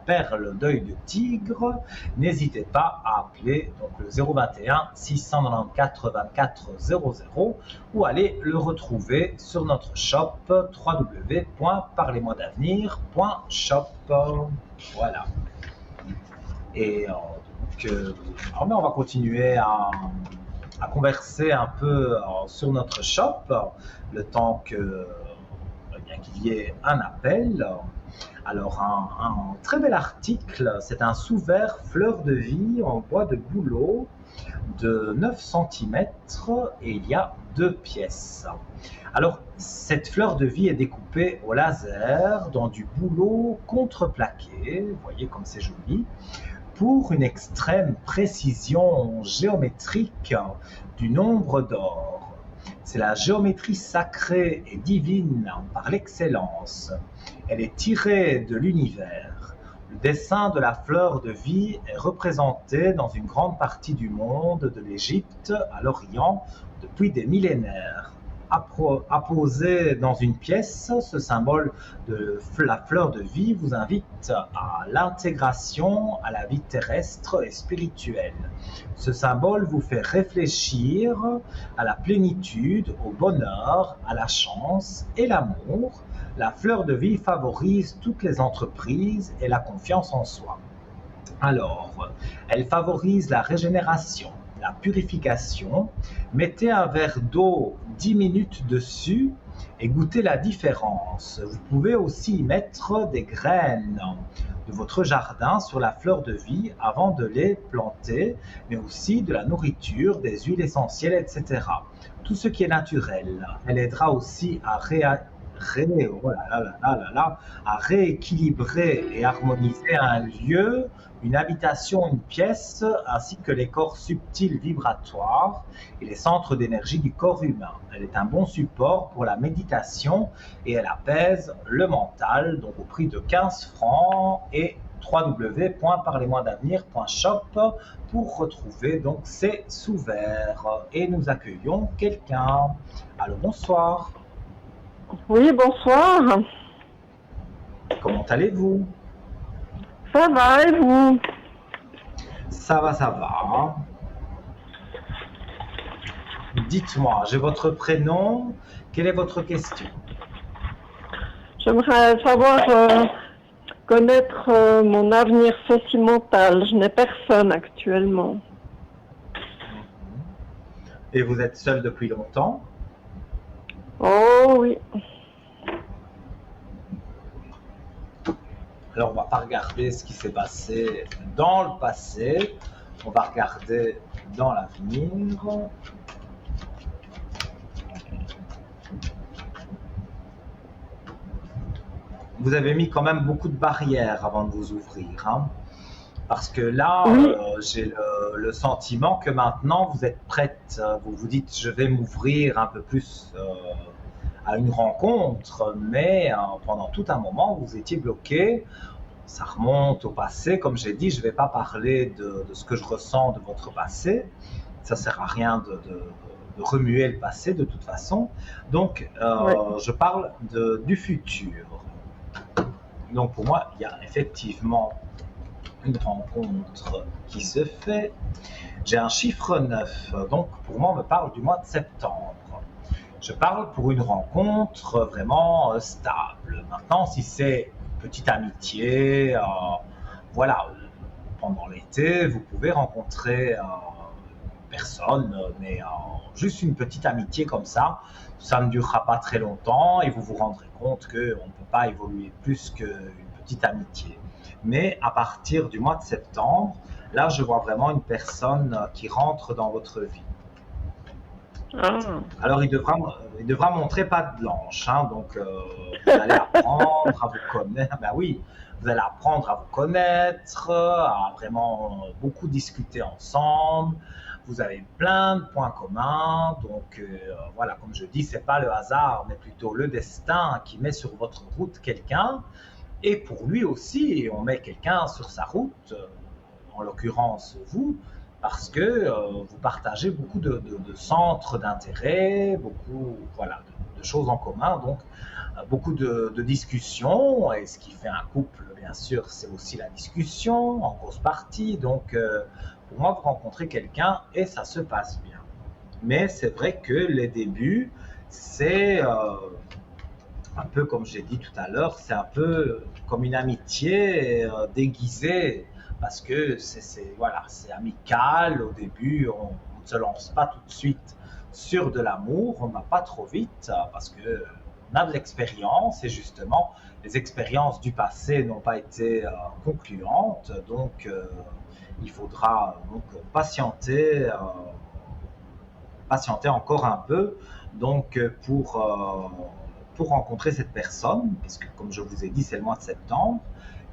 perle d'œil de tigre, n'hésitez pas à appeler donc le 021 694 24 00 ou aller le retrouver sur notre shop www.parlez-moi-d'avenir.shop. Voilà. Et on va continuer à converser un peu sur notre shop, le temps qu'il y ait un appel. Alors, un très bel article, c'est un sous-verre fleur de vie en bois de bouleau de 9 cm et il y a 2 pièces. Alors, cette fleur de vie est découpée au laser dans du bouleau contreplaqué, vous voyez comme c'est joli, pour une extrême précision géométrique du nombre d'or. C'est la géométrie sacrée et divine par l'excellence. Elle est tirée de l'univers. Le dessin de la fleur de vie est représenté dans une grande partie du monde, de l'Égypte à l'Orient, depuis des millénaires. Apposé dans une pièce, ce symbole de la fleur de vie vous invite à l'intégration à la vie terrestre et spirituelle. Ce symbole vous fait réfléchir à la plénitude, au bonheur, à la chance et l'amour. La fleur de vie favorise toutes les entreprises et la confiance en soi. Alors, elle favorise la régénération, la purification. Mettez un verre d'eau 10 minutes dessus et goûtez la différence. Vous pouvez aussi mettre des graines de votre jardin sur la fleur de vie avant de les planter, mais aussi de la nourriture, des huiles essentielles, etc. Tout ce qui est naturel. Elle aidera aussi à rééquilibrer et harmoniser un lieu, une habitation, une pièce, ainsi que les corps subtils vibratoires et les centres d'énergie du corps humain. Elle est un bon support pour la méditation et elle apaise le mental, donc au prix de 15 francs et www.parlez-moi-d'avenir.shop pour retrouver donc ces sous-verres. Et nous accueillons quelqu'un. Allô, bonsoir. Oui, bonsoir. Comment allez-vous? Ça va et vous? Ça va. Dites-moi, j'ai votre prénom. Quelle est votre question? J'aimerais savoir connaître mon avenir sentimental. Je n'ai personne actuellement. Et vous êtes seul depuis longtemps? Oh oui. Alors, on va pas regarder ce qui s'est passé dans le passé. On va regarder dans l'avenir. Vous avez mis quand même beaucoup de barrières avant de vous ouvrir, hein? Parce que là, oui. J'ai le sentiment que maintenant vous êtes prête. Vous vous dites, je vais m'ouvrir un peu plus à une rencontre, mais pendant tout un moment, vous étiez bloqué. Ça remonte au passé. Comme j'ai dit, je ne vais pas parler de ce que je ressens de votre passé. Ça ne sert à rien de remuer le passé de toute façon. Donc, je parle du futur. Donc, pour moi, il y a effectivement une rencontre qui se fait. J'ai un chiffre 9, donc pour moi on me parle du mois de septembre. Je parle pour une rencontre vraiment stable. Maintenant, si c'est une petite amitié, voilà, pendant l'été, vous pouvez rencontrer une personne, mais juste une petite amitié comme ça. Ça ne durera pas très longtemps et vous vous rendrez compte qu'on ne peut pas évoluer plus qu'une petite amitié. Mais à partir du mois de septembre, là, je vois vraiment une personne qui rentre dans votre vie. Ah. Alors, il devra montrer patte blanche, hein, donc vous allez apprendre à vous connaître. Ben oui, vous allez apprendre à vous connaître, à vraiment beaucoup discuter ensemble. Vous avez plein de points communs, donc voilà, comme je dis, c'est pas le hasard, mais plutôt le destin qui met sur votre route quelqu'un. Et pour lui aussi, on met quelqu'un sur sa route, en l'occurrence vous, parce que vous partagez beaucoup de centres d'intérêt, beaucoup voilà, de choses en commun, donc beaucoup de discussions. Et ce qui fait un couple, bien sûr, c'est aussi la discussion, en grosse partie. Donc, pour moi, vous rencontrez quelqu'un et ça se passe bien. Mais c'est vrai que les débuts, c'est un peu comme j'ai dit tout à l'heure, c'est un peu comme une amitié déguisée, parce que voilà, c'est amical au début, on ne se lance pas tout de suite sur de l'amour, on ne va pas trop vite, parce qu'on a de l'expérience, et justement, les expériences du passé n'ont pas été concluantes, donc il faudra donc patienter encore un peu, donc pour rencontrer cette personne, parce que comme je vous ai dit, c'est le mois de septembre,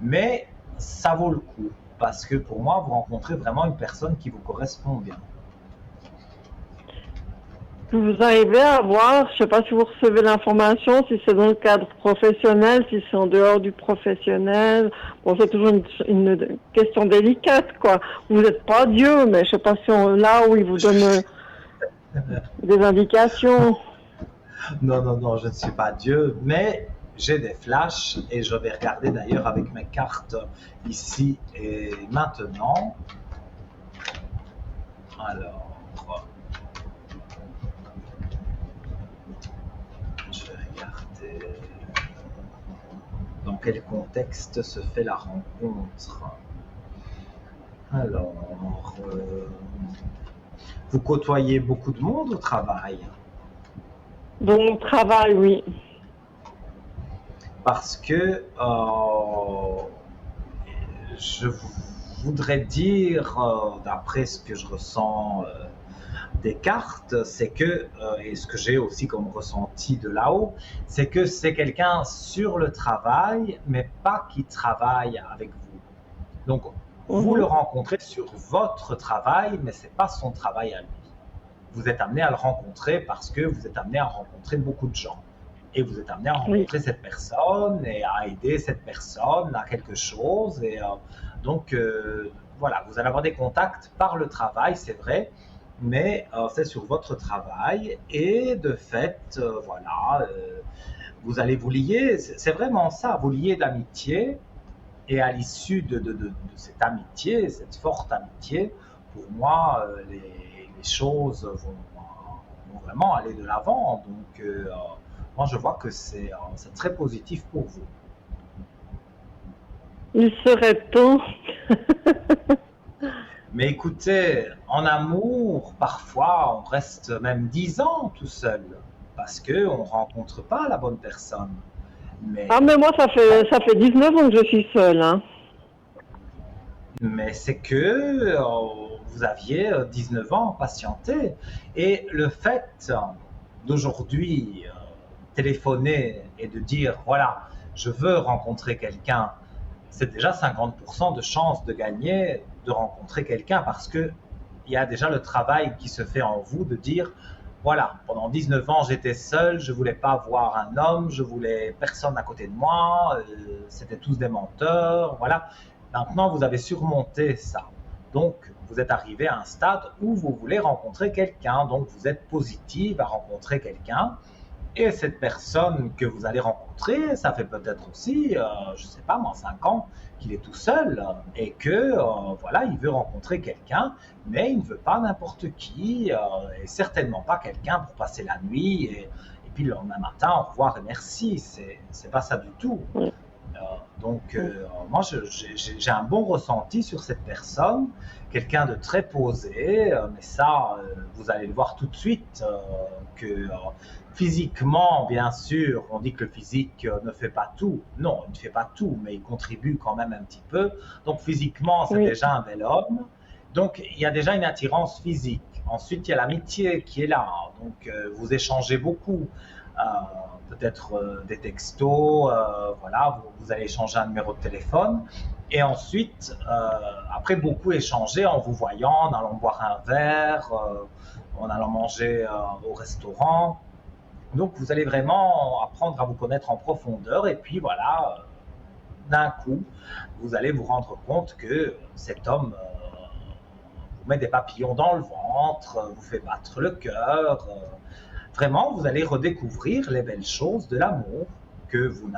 mais ça vaut le coup, parce que pour moi, vous rencontrez vraiment une personne qui vous correspond bien. Vous arrivez à voir, je ne sais pas si vous recevez l'information, si c'est dans le cadre professionnel, si c'est en dehors du professionnel. Bon, c'est toujours une question délicate, quoi. Vous n'êtes pas Dieu, mais je ne sais pas si là où il vous donne des indications. Non, je ne suis pas Dieu, mais j'ai des flashs et je vais regarder d'ailleurs avec mes cartes ici et maintenant. Alors, je vais regarder dans quel contexte se fait la rencontre. Alors, vous côtoyez beaucoup de monde au travail? Dans mon travail, oui. Parce que je voudrais dire, d'après ce que je ressens des cartes, c'est que, et ce que j'ai aussi comme ressenti de là-haut, c'est que c'est quelqu'un sur le travail, mais pas qui travaille avec vous. Donc, vous le rencontrez sur votre travail, mais ce n'est pas son travail à lui. Vous êtes amené à le rencontrer parce que vous êtes amené à rencontrer beaucoup de gens. Et vous êtes amené à rencontrer cette personne et à aider cette personne à quelque chose. Et donc, voilà, vous allez avoir des contacts par le travail, c'est vrai, mais c'est sur votre travail. Et de fait, voilà, vous allez vous lier, c'est vraiment ça, vous lier d'amitié. Et à l'issue de cette amitié, cette forte amitié, pour moi, les choses vont vraiment aller de l'avant. Donc, moi, je vois que c'est très positif pour vous. Il serait temps. Mais écoutez, en amour, parfois, on reste même 10 ans tout seul, parce qu'on ne rencontre pas la bonne personne. Ah, mais moi, ça fait 19 ans que je suis seule. Hein. Mais c'est que vous aviez 19 ans patienté. Et le fait d'aujourd'hui téléphoner et de dire, voilà, je veux rencontrer quelqu'un, c'est déjà 50% de chance de gagner, de rencontrer quelqu'un, parce qu'il y a déjà le travail qui se fait en vous de dire, voilà, pendant 19 ans, j'étais seul, je ne voulais pas voir un homme, je voulais personne à côté de moi, c'était tous des menteurs, voilà. Maintenant, vous avez surmonté ça. Donc, vous êtes arrivé à un stade où vous voulez rencontrer quelqu'un. Donc, vous êtes positive à rencontrer quelqu'un. Et cette personne que vous allez rencontrer, ça fait peut-être aussi, je ne sais pas moi, 5 ans qu'il est tout seul et que voilà, il veut rencontrer quelqu'un, mais il ne veut pas n'importe qui et certainement pas quelqu'un pour passer la nuit et puis le lendemain matin, au revoir et merci. C'est pas ça du tout. Moi, j'ai un bon ressenti sur cette personne, quelqu'un de très posé, mais ça, vous allez le voir tout de suite, que physiquement, bien sûr, on dit que le physique ne fait pas tout. Non, il ne fait pas tout, mais il contribue quand même un petit peu. Donc, physiquement, c'est Oui. déjà un bel homme. Donc, il y a déjà une attirance physique. Ensuite, il y a l'amitié qui est là. Donc, vous échangez beaucoup. Euh, Peut-être des textos, voilà, vous allez échanger un numéro de téléphone. Et ensuite, après beaucoup échanger en vous voyant, en allant boire un verre, en allant manger au restaurant. Donc, vous allez vraiment apprendre à vous connaître en profondeur. Et puis, voilà, d'un coup, vous allez vous rendre compte que cet homme vous met des papillons dans le ventre, vous fait battre le cœur. Vraiment, vous allez redécouvrir les belles choses de l'amour que vous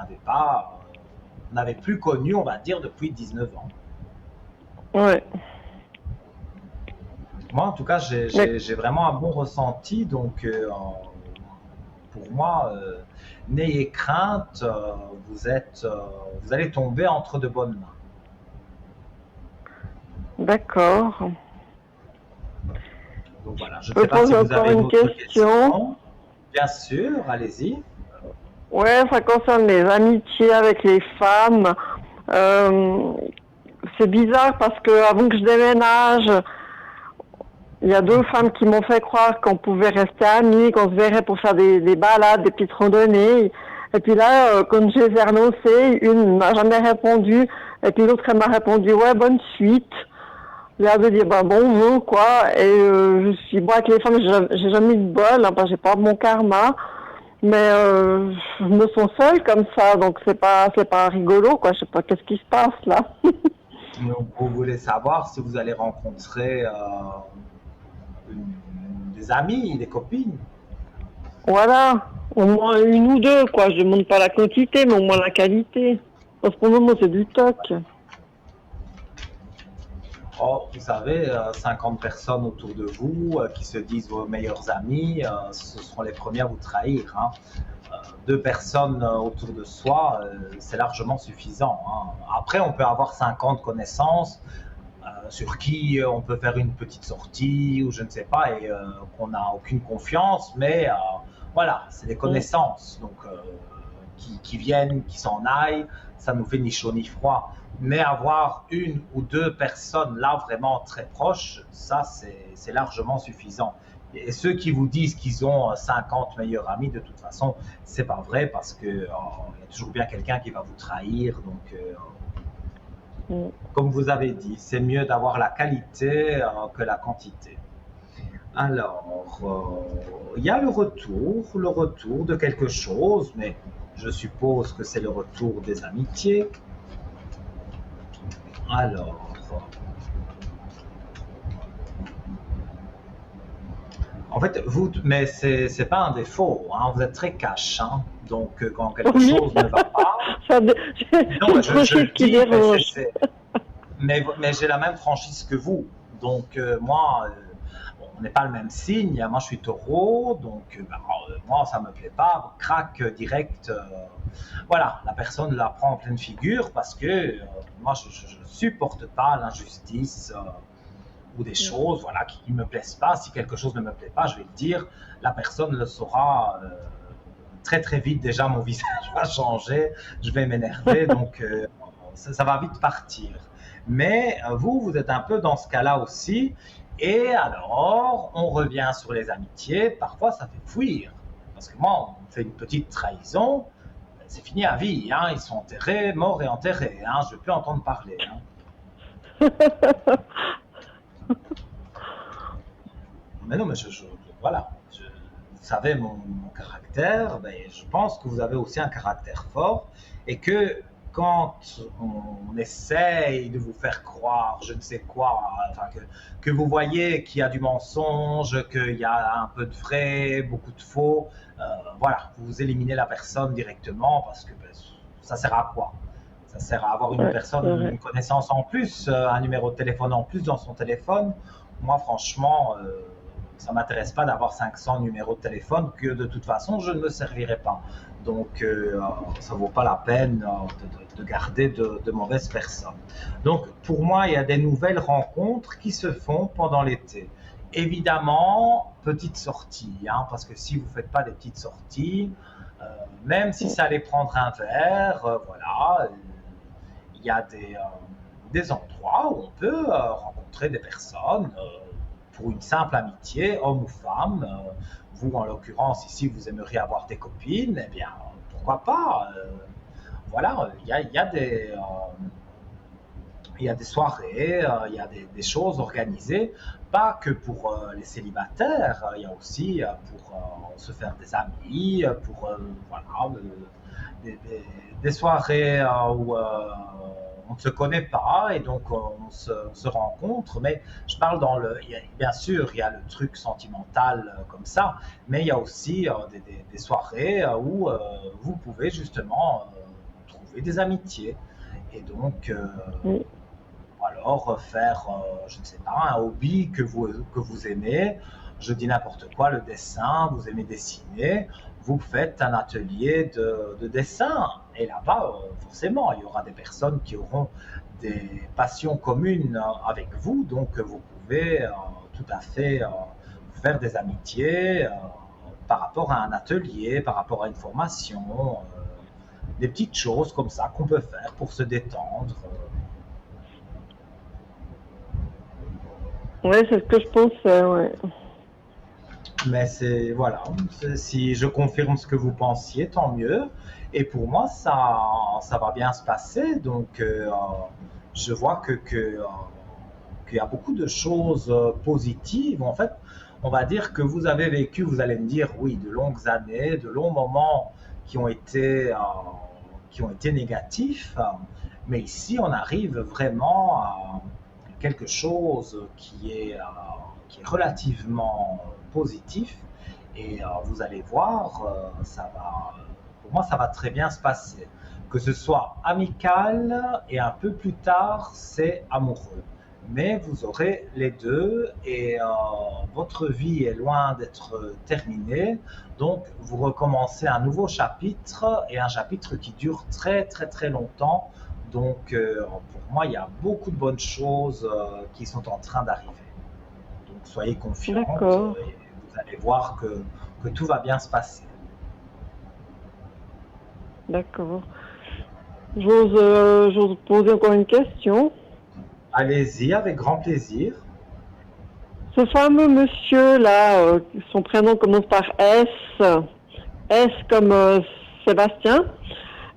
n'avez plus connu, on va dire, depuis 19 ans. Ouais. Moi, en tout cas, j'ai vraiment un bon ressenti. Donc, pour moi, n'ayez crainte, vous allez tomber entre de bonnes mains. D'accord. Donc voilà, je ne peux sais pas si poser vous avez encore une d'autres question questions. Bien sûr, allez-y. Ouais, ça concerne les amitiés avec les femmes. C'est bizarre parce que avant que je déménage, il y a 2 femmes qui m'ont fait croire qu'on pouvait rester amis, qu'on se verrait pour faire des balades, des petites randonnées. Et puis là, quand je les ai renoncées, une m'a jamais répondu, et puis l'autre elle m'a répondu ouais, bonne suite. J'ai l'air de dire bon quoi. Et je suis bon avec les femmes, j'ai jamais eu de bol, hein, parce que j'ai pas mon karma. Mais je me sens seule comme ça, donc c'est pas rigolo quoi. Je sais pas qu'est-ce qui se passe là. Donc, vous voulez savoir si vous allez rencontrer des amis, des copines. Voilà, au moins 1 ou 2 quoi. Je demande pas la quantité, mais au moins la qualité. Parce que pour le moment c'est du toc. Oh, vous savez, 50 personnes autour de vous qui se disent vos meilleurs amis, ce seront les premiers à vous trahir. Hein. 2 personnes autour de soi, c'est largement suffisant. Hein. Après, on peut avoir 50 connaissances sur qui on peut faire une petite sortie ou je ne sais pas et qu'on n'a aucune confiance, mais voilà, c'est des connaissances donc, qui viennent, qui s'en aillent, ça nous fait ni chaud ni froid. Mais avoir 1 ou 2 personnes là vraiment très proches, ça c'est largement suffisant. Et ceux qui vous disent qu'ils ont 50 meilleurs amis, de toute façon, c'est pas vrai parce que il y a toujours bien quelqu'un qui va vous trahir. Donc, comme vous avez dit, c'est mieux d'avoir la qualité que la quantité. Alors, il y a le retour de quelque chose, mais je suppose que c'est le retour des amitiés. Alors, en fait, mais c'est pas un défaut, hein, vous êtes très cash, hein, donc quand quelque chose ne va pas, non, je le dis, mais j'ai la même franchise que vous, donc moi, on n'est pas le même signe, moi je suis taureau, donc moi ça me plaît pas, crac direct, voilà, la personne la prend en pleine figure parce que moi je ne supporte pas l'injustice ou des choses voilà, qui ne me plaisent pas. Si quelque chose ne me plaît pas, je vais le dire, la personne le saura très très vite, déjà mon visage va changer, je vais m'énerver, donc ça va vite partir. Mais vous êtes un peu dans ce cas-là aussi. Et alors, on revient sur les amitiés. Parfois, ça fait fuir. Parce que moi, on fait une petite trahison, c'est fini à vie. Hein. Ils sont enterrés, morts et enterrés. Hein. Je ne veux plus entendre parler. Hein. Mais non, mais voilà. Vous savez mon caractère. Ben, je pense que vous avez aussi un caractère fort. Et que quand on essaye de vous faire croire je ne sais quoi, enfin que vous voyez qu'il y a du mensonge, qu'il y a un peu de vrai, beaucoup de faux, voilà, vous éliminez la personne directement parce que ben, ça sert à quoi? Ça sert à avoir une personne, une connaissance en plus, un numéro de téléphone en plus dans son téléphone. Moi, franchement, ça m'intéresse pas d'avoir 500 numéros de téléphone que de toute façon je ne me servirai pas. Donc ça vaut pas la peine de garder de mauvaises personnes. Donc pour moi, il y a des nouvelles rencontres qui se font pendant l'été. Évidemment, petites sorties, hein, parce que si vous faites pas des petites sorties, même si ça allait prendre un verre, voilà, il y a des endroits où on peut rencontrer des personnes pour une simple amitié, homme ou femme. Vous, en l'occurrence, ici, vous aimeriez avoir des copines, eh bien, pourquoi pas voilà, il y a des soirées, il y a des choses organisées, pas que pour les célibataires, il y a aussi pour se faire des amis, pour voilà, des soirées où on ne se connaît pas et donc on se rencontre, mais je parle bien sûr, il y a le truc sentimental comme ça, mais il y a aussi des soirées où vous pouvez justement trouver des amitiés. Et donc, alors faire, je ne sais pas, un hobby que vous aimez, je dis n'importe quoi, le dessin, vous aimez dessiner, vous faites un atelier de dessin. Et là-bas, forcément, il y aura des personnes qui auront des passions communes avec vous, donc vous pouvez tout à fait faire des amitiés par rapport à un atelier, par rapport à une formation, des petites choses comme ça qu'on peut faire pour se détendre. Ouais, c'est ce que je pensais, ouais. Mais voilà, si je confirme ce que vous pensiez, tant mieux. Et pour moi, ça va bien se passer. Donc, je vois qu'il y a beaucoup de choses positives. En fait, on va dire que vous avez vécu, vous allez me dire, oui, de longues années, de longs moments qui ont été négatifs. Mais ici, on arrive vraiment à quelque chose qui est relativement positif. Et vous allez voir, pour moi, ça va très bien se passer. Que ce soit amical et un peu plus tard, c'est amoureux. Mais vous aurez les deux et votre vie est loin d'être terminée. Donc, vous recommencez un nouveau chapitre et un chapitre qui dure très, très, très longtemps. Donc, pour moi, il y a beaucoup de bonnes choses qui sont en train d'arriver. Donc, soyez confiants et vous allez voir que tout va bien se passer. D'accord. J'ose poser encore une question. Allez-y, avec grand plaisir. Ce fameux monsieur-là, son prénom commence par S, S comme Sébastien.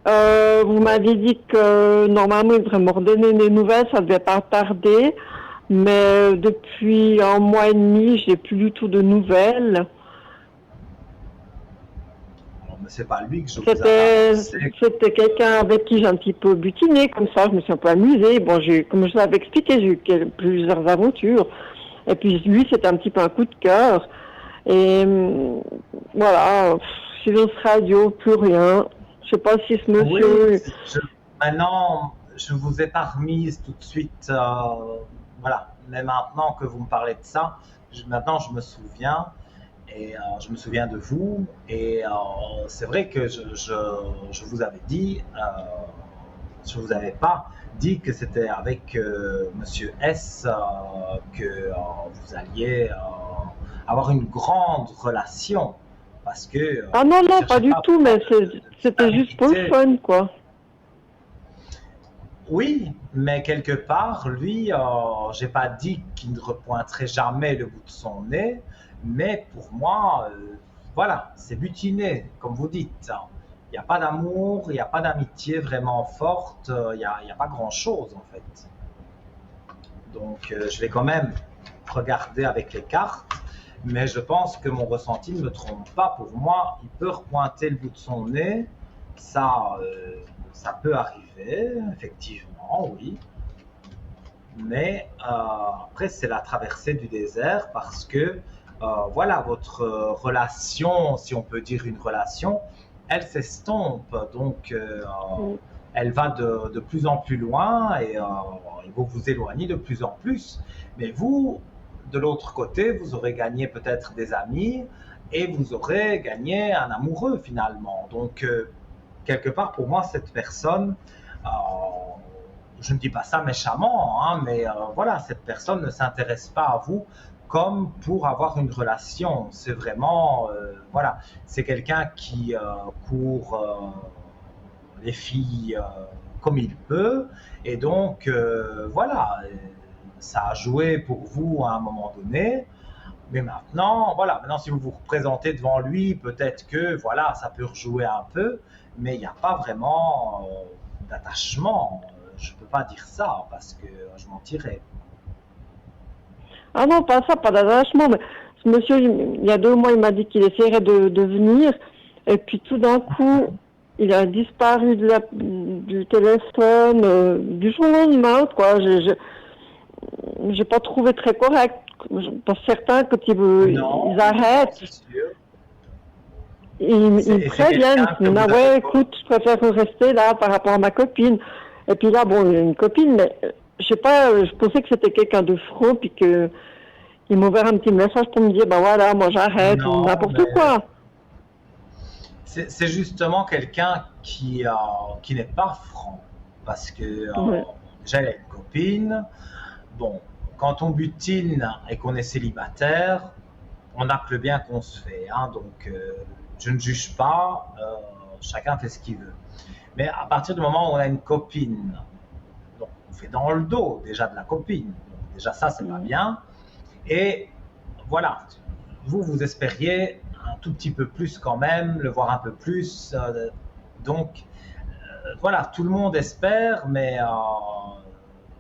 Vous m'avez dit que normalement il devrait me redonner des nouvelles, ça ne devait pas tarder, mais depuis un mois et demi, je n'ai plus du tout de nouvelles. Mais c'est pas lui que je vous avais annoncé. C'était quelqu'un avec qui j'ai un petit peu butiné, comme ça, je me suis un peu amusée. Bon, comme je vous avais expliqué, j'ai eu plusieurs aventures. Et puis lui, c'était un petit peu un coup de cœur. Et voilà, silence radio, plus rien. Je sais pas si ce monsieur... Oui, maintenant, je vous ai pas remise tout de suite. Voilà, mais maintenant que vous me parlez de ça, maintenant je me souviens. Et je me souviens de vous. Et c'est vrai que je vous avais dit, je vous avais pas dit que c'était avec Monsieur S que vous alliez avoir une grande relation. Parce que... ah non, pas du tout, mais c'était juste pour le fun, quoi. Oui, mais quelque part, lui, j'ai pas dit qu'il ne repointerait jamais le bout de son nez, mais pour moi, voilà, c'est butiné, comme vous dites. Il n'y a pas d'amour, il n'y a pas d'amitié vraiment forte, il n'y a pas grand-chose en fait. Donc, je vais quand même regarder avec les cartes. Mais je pense que mon ressenti ne me trompe pas. Pour moi, il peut repointer le bout de son nez. Ça peut arriver, effectivement, oui. Mais après, c'est la traversée du désert parce que, voilà, votre relation, si on peut dire une relation, elle s'estompe. Donc, elle va de plus en plus loin et vous vous éloignez de plus en plus. Mais vous, de l'autre côté, vous aurez gagné peut-être des amis et vous aurez gagné un amoureux finalement. Donc, quelque part, pour moi, cette personne, je ne dis pas ça méchamment, hein, mais voilà, cette personne ne s'intéresse pas à vous comme pour avoir une relation. C'est vraiment, voilà, c'est quelqu'un qui court les filles comme il peut, et donc, voilà, ça a joué pour vous à un moment donné. Mais maintenant, voilà, maintenant si vous vous représentez devant lui, peut-être que voilà, ça peut rejouer un peu, mais il n'y a pas vraiment d'attachement. Je ne peux pas dire ça parce que je mentirais. Ah non, pas ça, pas d'attachement. Mais ce monsieur, il y a 2 mois, il m'a dit qu'il essaierait de venir. Et puis tout d'un coup, il a disparu du téléphone du jour au lendemain, quoi. J'ai pas trouvé très correct. Pour certains, quand ils arrêtent, c'est sûr. ils préviennent. Ils disent, ah ouais, écoute, je préfère rester là par rapport à ma copine. Et puis là, bon, il y a une copine, mais je sais pas, je pensais que c'était quelqu'un de franc, puis qu'il m'a ouvert un petit message pour me dire, ben voilà, moi j'arrête, ou n'importe quoi. C'est justement quelqu'un qui n'est pas franc, parce que déjà, il a une copine. Bon, quand on butine et qu'on est célibataire, on n'a que le bien qu'on se fait, hein, donc je ne juge pas, chacun fait ce qu'il veut. Mais à partir du moment où on a une copine, donc on fait dans le dos déjà de la copine, donc déjà ça c'est pas bien, et voilà, vous espériez un tout petit peu plus quand même, le voir un peu plus, donc voilà, tout le monde espère, mais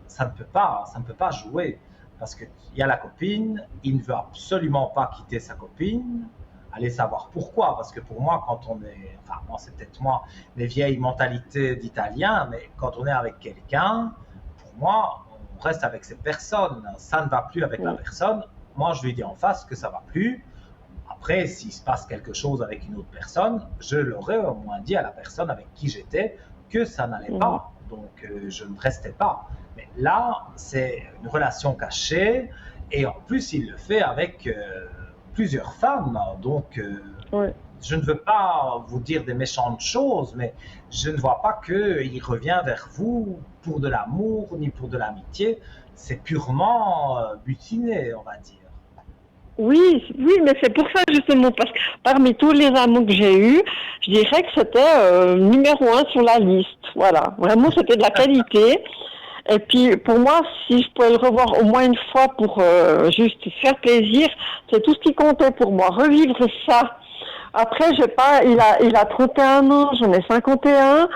ça ne peut pas jouer, parce qu'il y a la copine, il ne veut absolument pas quitter sa copine. Allez savoir pourquoi, parce que pour moi, quand on est, enfin, moi, c'est peut-être moi, mes vieilles mentalités d'Italien, mais quand on est avec quelqu'un, pour moi, on reste avec cette personne. Ça ne va plus avec la personne. Moi, je lui dis en face que ça ne va plus. Après, s'il se passe quelque chose avec une autre personne, je l'aurais au moins dit à la personne avec qui j'étais que ça n'allait pas. Donc, je ne restais pas. Mais là, c'est une relation cachée, et en plus, il le fait avec plusieurs femmes, donc je ne veux pas vous dire des méchantes choses, mais je ne vois pas qu'il revient vers vous pour de l'amour ni pour de l'amitié, c'est purement butiné, on va dire. Oui, mais c'est pour ça justement, parce que parmi tous les amours que j'ai eus, je dirais que c'était numéro 1 sur la liste, voilà, vraiment c'était de la qualité. Et puis, pour moi, si je pouvais le revoir au moins une fois pour juste faire plaisir, c'est tout ce qui comptait pour moi, revivre ça. Après, il a 31 ans, j'en ai 51,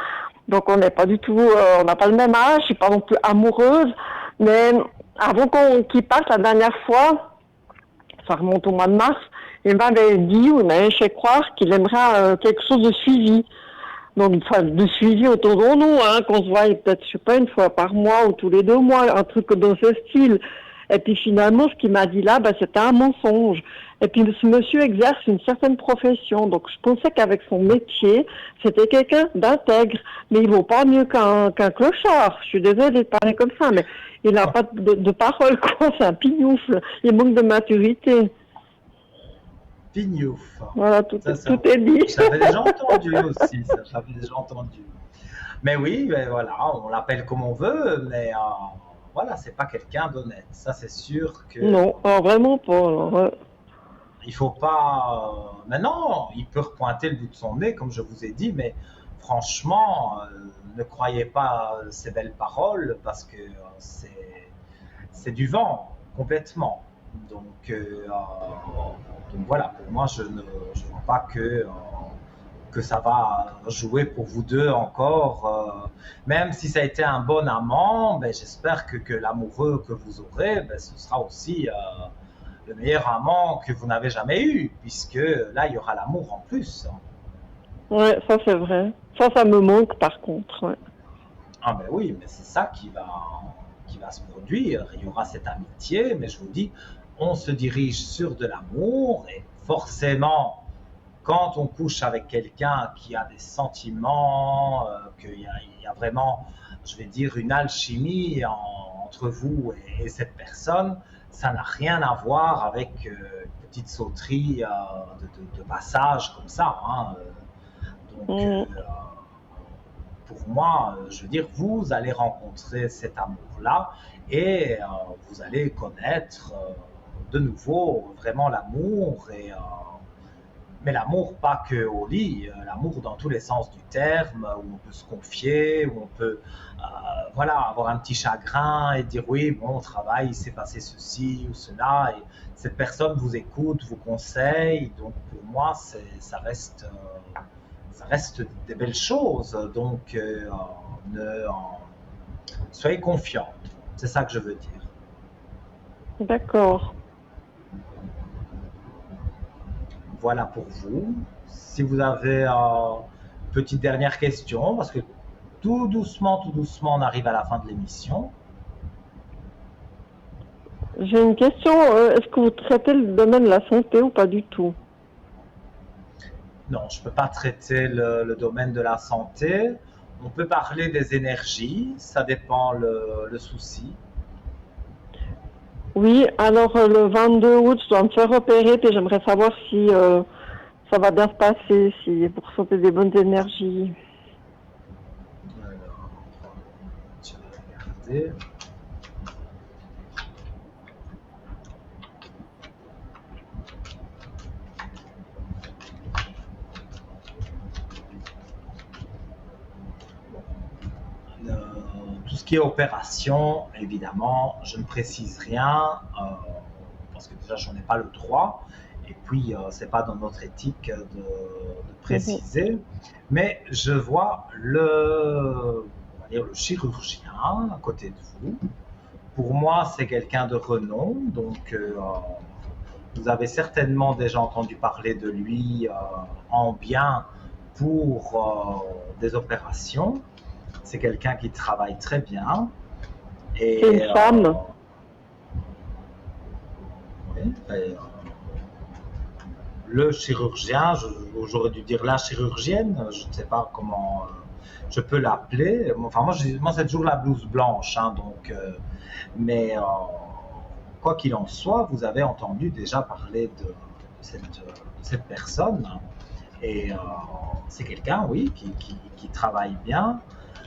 donc on n'est pas du tout, on n'a pas le même âge, je suis pas non plus amoureuse, mais avant qu'il parte la dernière fois, ça remonte au mois de mars, il m'avait dit, ou il m'avait fait croire qu'il aimerait quelque chose de suivi. Donc, enfin, de suivi autour de nous, hein, qu'on se voit peut-être, je sais pas, une fois par mois ou tous les 2 mois, un truc dans ce style. Et puis finalement, ce qu'il m'a dit là, c'était un mensonge. Et puis ce monsieur exerce une certaine profession, donc je pensais qu'avec son métier, c'était quelqu'un d'intègre. Mais il vaut pas mieux qu'un clochard. Je suis désolée de parler comme ça, mais il n'a pas de parole, quoi. C'est un pignoufle. Il manque de maturité. Pignouf. Voilà, tout est dit. J'avais déjà entendu aussi, ça, j'avais déjà entendu. Mais oui, ben voilà, on l'appelle comme on veut, mais voilà, c'est pas quelqu'un d'honnête. Ça, c'est sûr que. Non, vraiment pas. Alors, il faut pas. Maintenant, il peut repointer le bout de son nez, comme je vous ai dit, mais franchement, ne croyez pas ces belles paroles parce que c'est du vent complètement. Donc voilà, pour moi, je ne vois pas que ça va jouer pour vous deux encore. Même si ça a été un bon amant, ben, j'espère que l'amoureux que vous aurez, ben, ce sera aussi le meilleur amant que vous n'avez jamais eu, puisque là, il y aura l'amour en plus. Ouais, ça c'est vrai. Ça me manque par contre. Ouais. Ah ben oui, mais c'est ça qui va se produire. Il y aura cette amitié, mais je vous dis, on se dirige sur de l'amour et forcément, quand on couche avec quelqu'un qui a des sentiments, qu'il y a vraiment, je vais dire, une alchimie entre vous et cette personne, ça n'a rien à voir avec une petite sauterie de passage comme ça, hein. Donc, pour moi, je veux dire, vous allez rencontrer cet amour-là et vous allez connaître de nouveau vraiment l'amour mais l'amour pas que au lit, l'amour dans tous les sens du terme, où on peut se confier, où on peut voilà, avoir un petit chagrin et dire oui, bon, au travail, il s'est passé ceci ou cela, et cette personne vous écoute, vous conseille, donc pour moi, ça reste des belles choses, donc soyez confiants, c'est ça que je veux dire. D'accord. Voilà pour vous. Si vous avez une petite dernière question, parce que tout doucement, on arrive à la fin de l'émission. J'ai une question. Est-ce que vous traitez le domaine de la santé ou pas du tout? Non, je ne peux pas traiter le domaine de la santé. On peut parler des énergies, ça dépend le souci. Oui, alors le 22 août, je dois me faire opérer et j'aimerais savoir si ça va bien se passer, si vous ressentez des bonnes énergies. Alors, je vais regarder. Tout ce qui est opération, évidemment, je ne précise rien parce que déjà, j'en ai pas le droit. Et puis, c'est pas dans notre éthique de préciser. Mais je vois on va dire le chirurgien à côté de vous. Pour moi, c'est quelqu'un de renom. Donc, vous avez certainement déjà entendu parler de lui en bien pour des opérations. C'est quelqu'un qui travaille très bien. C'est une femme. Oui, le chirurgien, j'aurais dû dire la chirurgienne, je ne sais pas comment je peux l'appeler. Enfin, moi c'est toujours la blouse blanche, hein, donc, mais quoi qu'il en soit, vous avez entendu déjà parler de cette personne. Et c'est quelqu'un, oui, qui travaille bien.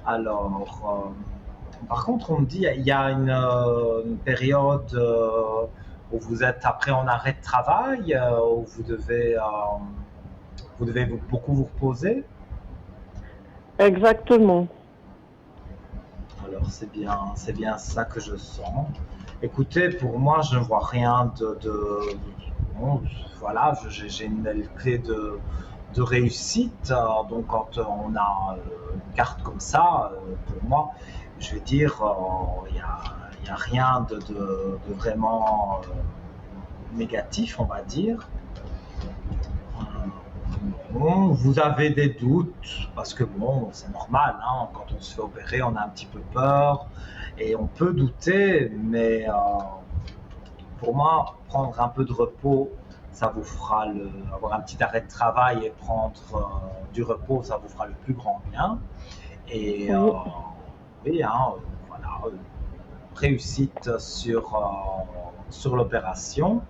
Alors, par contre, on me dit il y a une période où vous êtes après en arrêt de travail, où vous devez beaucoup vous reposer. Exactement. Alors, c'est bien ça que je sens. Écoutez, pour moi, je ne vois rien bon, voilà, j'ai une belle clé de réussite. Donc, quand on a une carte comme ça, pour moi, je vais dire, il n'y a rien de vraiment négatif, on va dire. Bon, vous avez des doutes, parce que bon, c'est normal, hein, quand on se fait opérer, on a un petit peu peur, et on peut douter, mais pour moi, prendre un peu de repos, ça vous fera avoir un petit arrêt de travail et prendre du repos, ça vous fera le plus grand bien. Et oui, hein, voilà, réussite sur l'opération.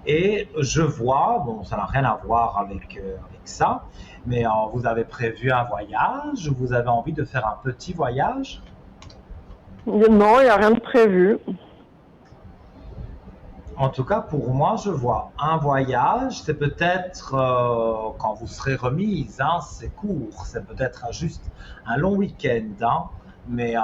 Et je vois, bon, ça n'a rien à voir avec ça, mais vous avez prévu un voyage, vous avez envie de faire un petit voyage? Non, il n'y a rien de prévu. En tout cas, pour moi, je vois un voyage, c'est peut-être quand vous serez remise, hein, c'est court, c'est peut-être juste un long week-end, hein, mais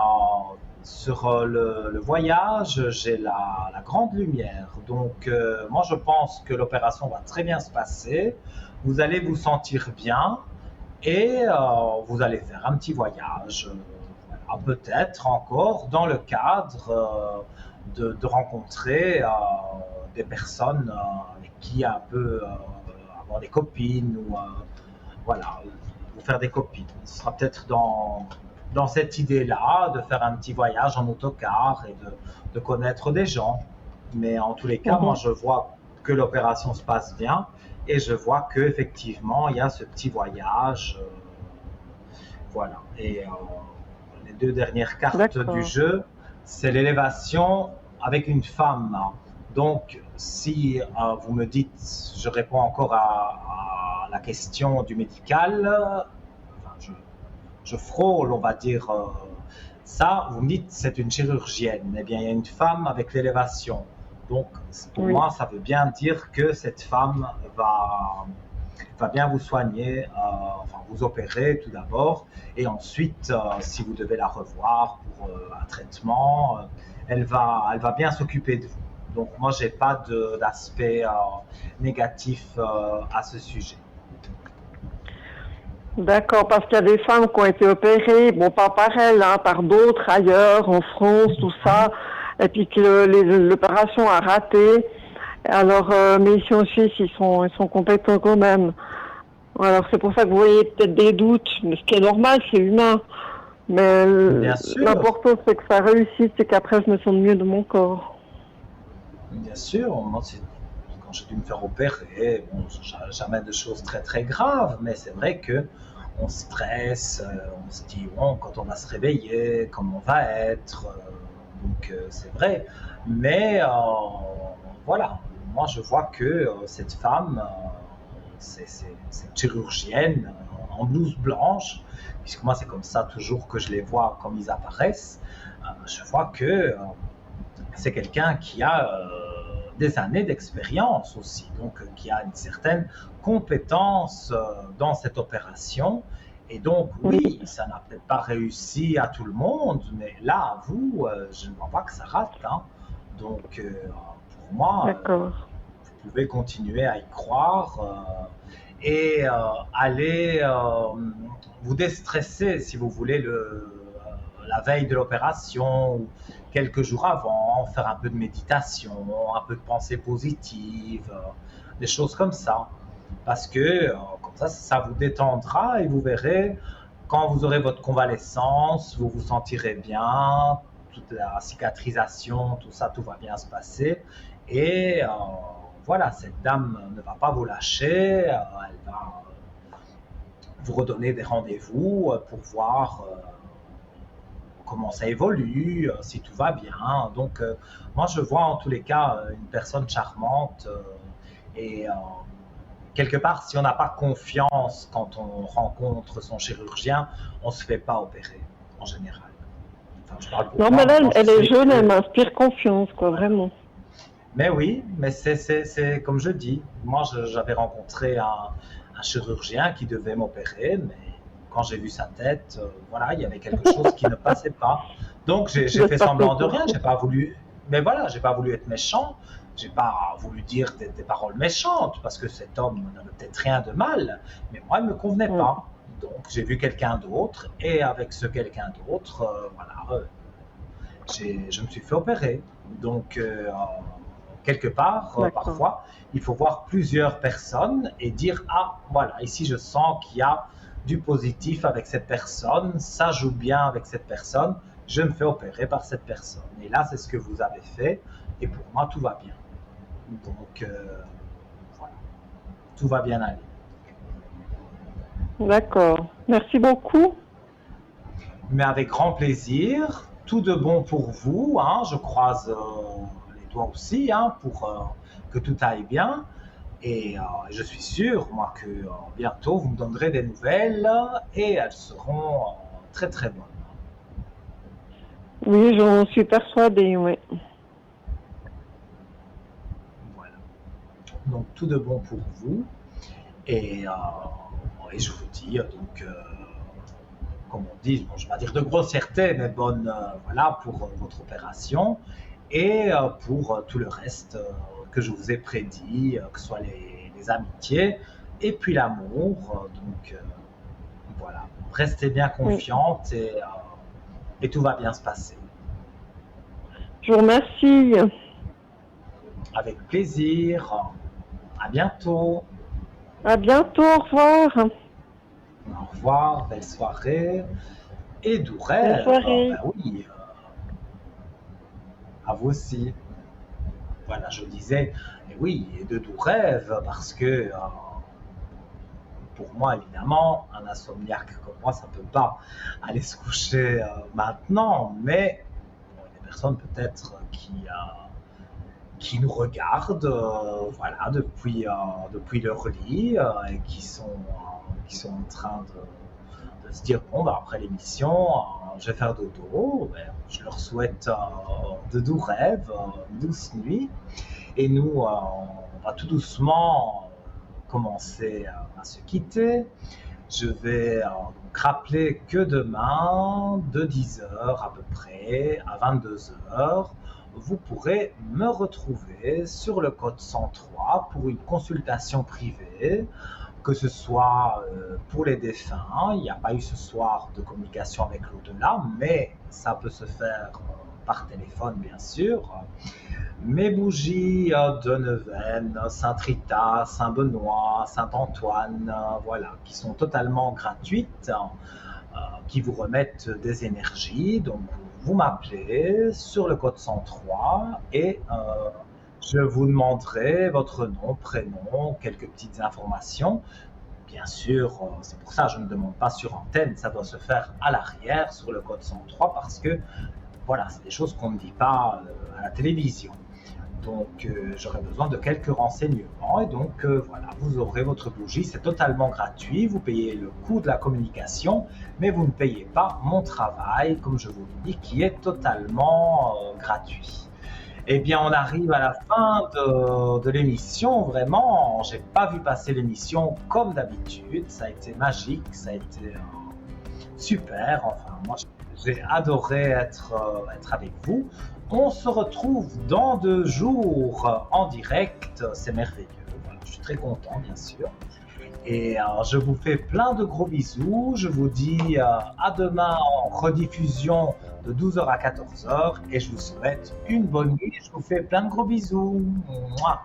sur le voyage, j'ai la grande lumière. Donc, moi, je pense que l'opération va très bien se passer, vous allez vous sentir bien et vous allez faire un petit voyage, voilà, peut-être encore dans le cadre de rencontrer des personnes avec qui un peu avoir des copines ou voilà, vous faire des copines. Ce sera peut-être dans cette idée-là de faire un petit voyage en autocar et de connaître des gens. Mais en tous les cas, moi je vois que l'opération se passe bien et je vois qu'effectivement il y a ce petit voyage. Voilà. Et les deux dernières cartes du jeu, c'est l'élévation avec une femme. Donc, si vous me dites, je réponds encore à la question du médical, enfin, je frôle, on va dire, ça, vous me dites, c'est une chirurgienne. Eh bien, il y a une femme avec l'élévation. Donc, pour moi, ça veut bien dire que cette femme va bien vous soigner, enfin vous opérer tout d'abord, et ensuite, si vous devez la revoir pour un traitement, elle va bien s'occuper de vous. Donc moi, j'ai pas d'aspect négatif à ce sujet. D'accord, parce qu'il y a des femmes qui ont été opérées, bon pas par elle, hein, par d'autres ailleurs, en France, tout ça, et puis que l'opération a raté. Alors, mais ici en Suisse, ils sont compétents quand même. Alors c'est pour ça que vous voyez peut-être des doutes, mais ce qui est normal, c'est humain. Mais l'important c'est que ça réussisse et qu'après je me sente mieux de mon corps. Bien sûr, moi, quand j'ai dû me faire opérer, bon, jamais de choses très très graves, mais c'est vrai que on stresse, on se dit bon, quand on va se réveiller, comment on va être, donc c'est vrai. Mais voilà, moi je vois que cette femme, c'est une chirurgienne en blouse blanche, puisque moi c'est comme ça toujours que je les vois comme ils apparaissent. Je vois que c'est quelqu'un qui a des années d'expérience aussi, donc qui a une certaine compétence dans cette opération. Et donc, oui, ça n'a peut-être pas réussi à tout le monde, mais là, à vous, je ne vois pas que ça rate. Hein. Donc, pour moi, vous pouvez continuer à y croire et aller vous déstresser, si vous voulez, la veille de l'opération ou quelques jours avant, faire un peu de méditation, un peu de pensée positive, des choses comme ça. Parce que comme ça vous détendra et vous verrez, quand vous aurez votre convalescence, vous vous sentirez bien, toute la cicatrisation, tout ça, tout va bien se passer. Et voilà, cette dame ne va pas vous lâcher, elle va vous redonner des rendez-vous pour voir comment ça évolue, si tout va bien. Donc, moi, je vois en tous les cas une personne charmante et quelque part, si on n'a pas confiance quand on rencontre son chirurgien, on ne se fait pas opérer, en général. Enfin, je parle pour non, moi, mais elle est jeune, elle m'inspire confiance, quoi, vraiment. Mais oui, mais c'est comme je dis. Moi, j'avais rencontré un chirurgien qui devait m'opérer, mais quand j'ai vu sa tête, voilà, il y avait quelque chose qui ne passait pas. Donc, j'ai fait semblant de rien. J'ai pas voulu, mais voilà, j'ai pas voulu être méchant. J'ai pas voulu dire des paroles méchantes parce que cet homme n'avait peut-être rien de mal, mais moi, il me convenait pas. Donc, j'ai vu quelqu'un d'autre et avec ce quelqu'un d'autre, voilà, je me suis fait opérer. Donc, quelque part, parfois, il faut voir plusieurs personnes et dire ah, voilà, ici je sens qu'il y a du positif avec cette personne, ça joue bien avec cette personne, je me fais opérer par cette personne. Et là, c'est ce que vous avez fait, et pour moi, tout va bien. Donc, voilà, tout va bien aller. D'accord, merci beaucoup. Mais avec grand plaisir, tout de bon pour vous, hein, je croise les doigts aussi, hein, pour que tout aille bien. Et je suis sûr, moi, que bientôt, vous me donnerez des nouvelles et elles seront très, très bonnes. Oui, j'en suis persuadée, oui. Voilà. Donc, tout de bon pour vous. Et je vous dis, donc, comme on dit, bon, je ne vais pas dire de grossièreté, mais bonne, voilà, pour votre opération et pour tout le reste que je vous ai prédit, que ce soit les amitiés et puis l'amour. Donc voilà, restez bien confiante et tout va bien se passer. Je vous remercie. Avec plaisir. À bientôt. À bientôt, au revoir. Au revoir, belle soirée et doux rêves. Belle soirée. Ben oui, à vous aussi. Voilà, je disais, et oui, et de doux rêves, parce que pour moi, évidemment, un insomniaque comme moi, ça ne peut pas aller se coucher maintenant, mais bon, il y a des personnes peut-être qui nous regardent voilà, depuis leur lit et qui sont en train de se dire bon, bah, après l'émission, je vais faire dodo. Ben, je leur souhaite de doux rêves, une douce nuit. Et nous, on va tout doucement commencer à se quitter. Je vais donc rappeler que demain, de 10h à peu près à 22h, vous pourrez me retrouver sur le code 103 pour une consultation privée, que ce soit pour les défunts. Il n'y a pas eu ce soir de communication avec l'au-delà, mais ça peut se faire par téléphone, bien sûr. Mes bougies de Neuvaine, Saint-Rita, Saint-Benoît, Saint-Antoine, voilà, qui sont totalement gratuites, qui vous remettent des énergies. Donc, vous m'appelez sur le code 103 et je vous demanderai votre nom, prénom, quelques petites informations. Bien sûr, c'est pour ça que je ne demande pas sur antenne, ça doit se faire à l'arrière sur le code 103 parce que voilà, c'est des choses qu'on ne dit pas à la télévision. Donc, j'aurai besoin de quelques renseignements et donc voilà, vous aurez votre bougie, c'est totalement gratuit, vous payez le coût de la communication, mais vous ne payez pas mon travail, comme je vous l'ai dit, qui est totalement gratuit. Eh bien, on arrive à la fin de l'émission, vraiment, j'ai pas vu passer l'émission comme d'habitude, ça a été magique, ça a été super, enfin, moi j'ai adoré être avec vous. On se retrouve dans 2 jours en direct, c'est merveilleux, voilà, je suis très content bien sûr. Et je vous fais plein de gros bisous, je vous dis à demain en rediffusion de 12h à 14h et je vous souhaite une bonne nuit, je vous fais plein de gros bisous. Mouah.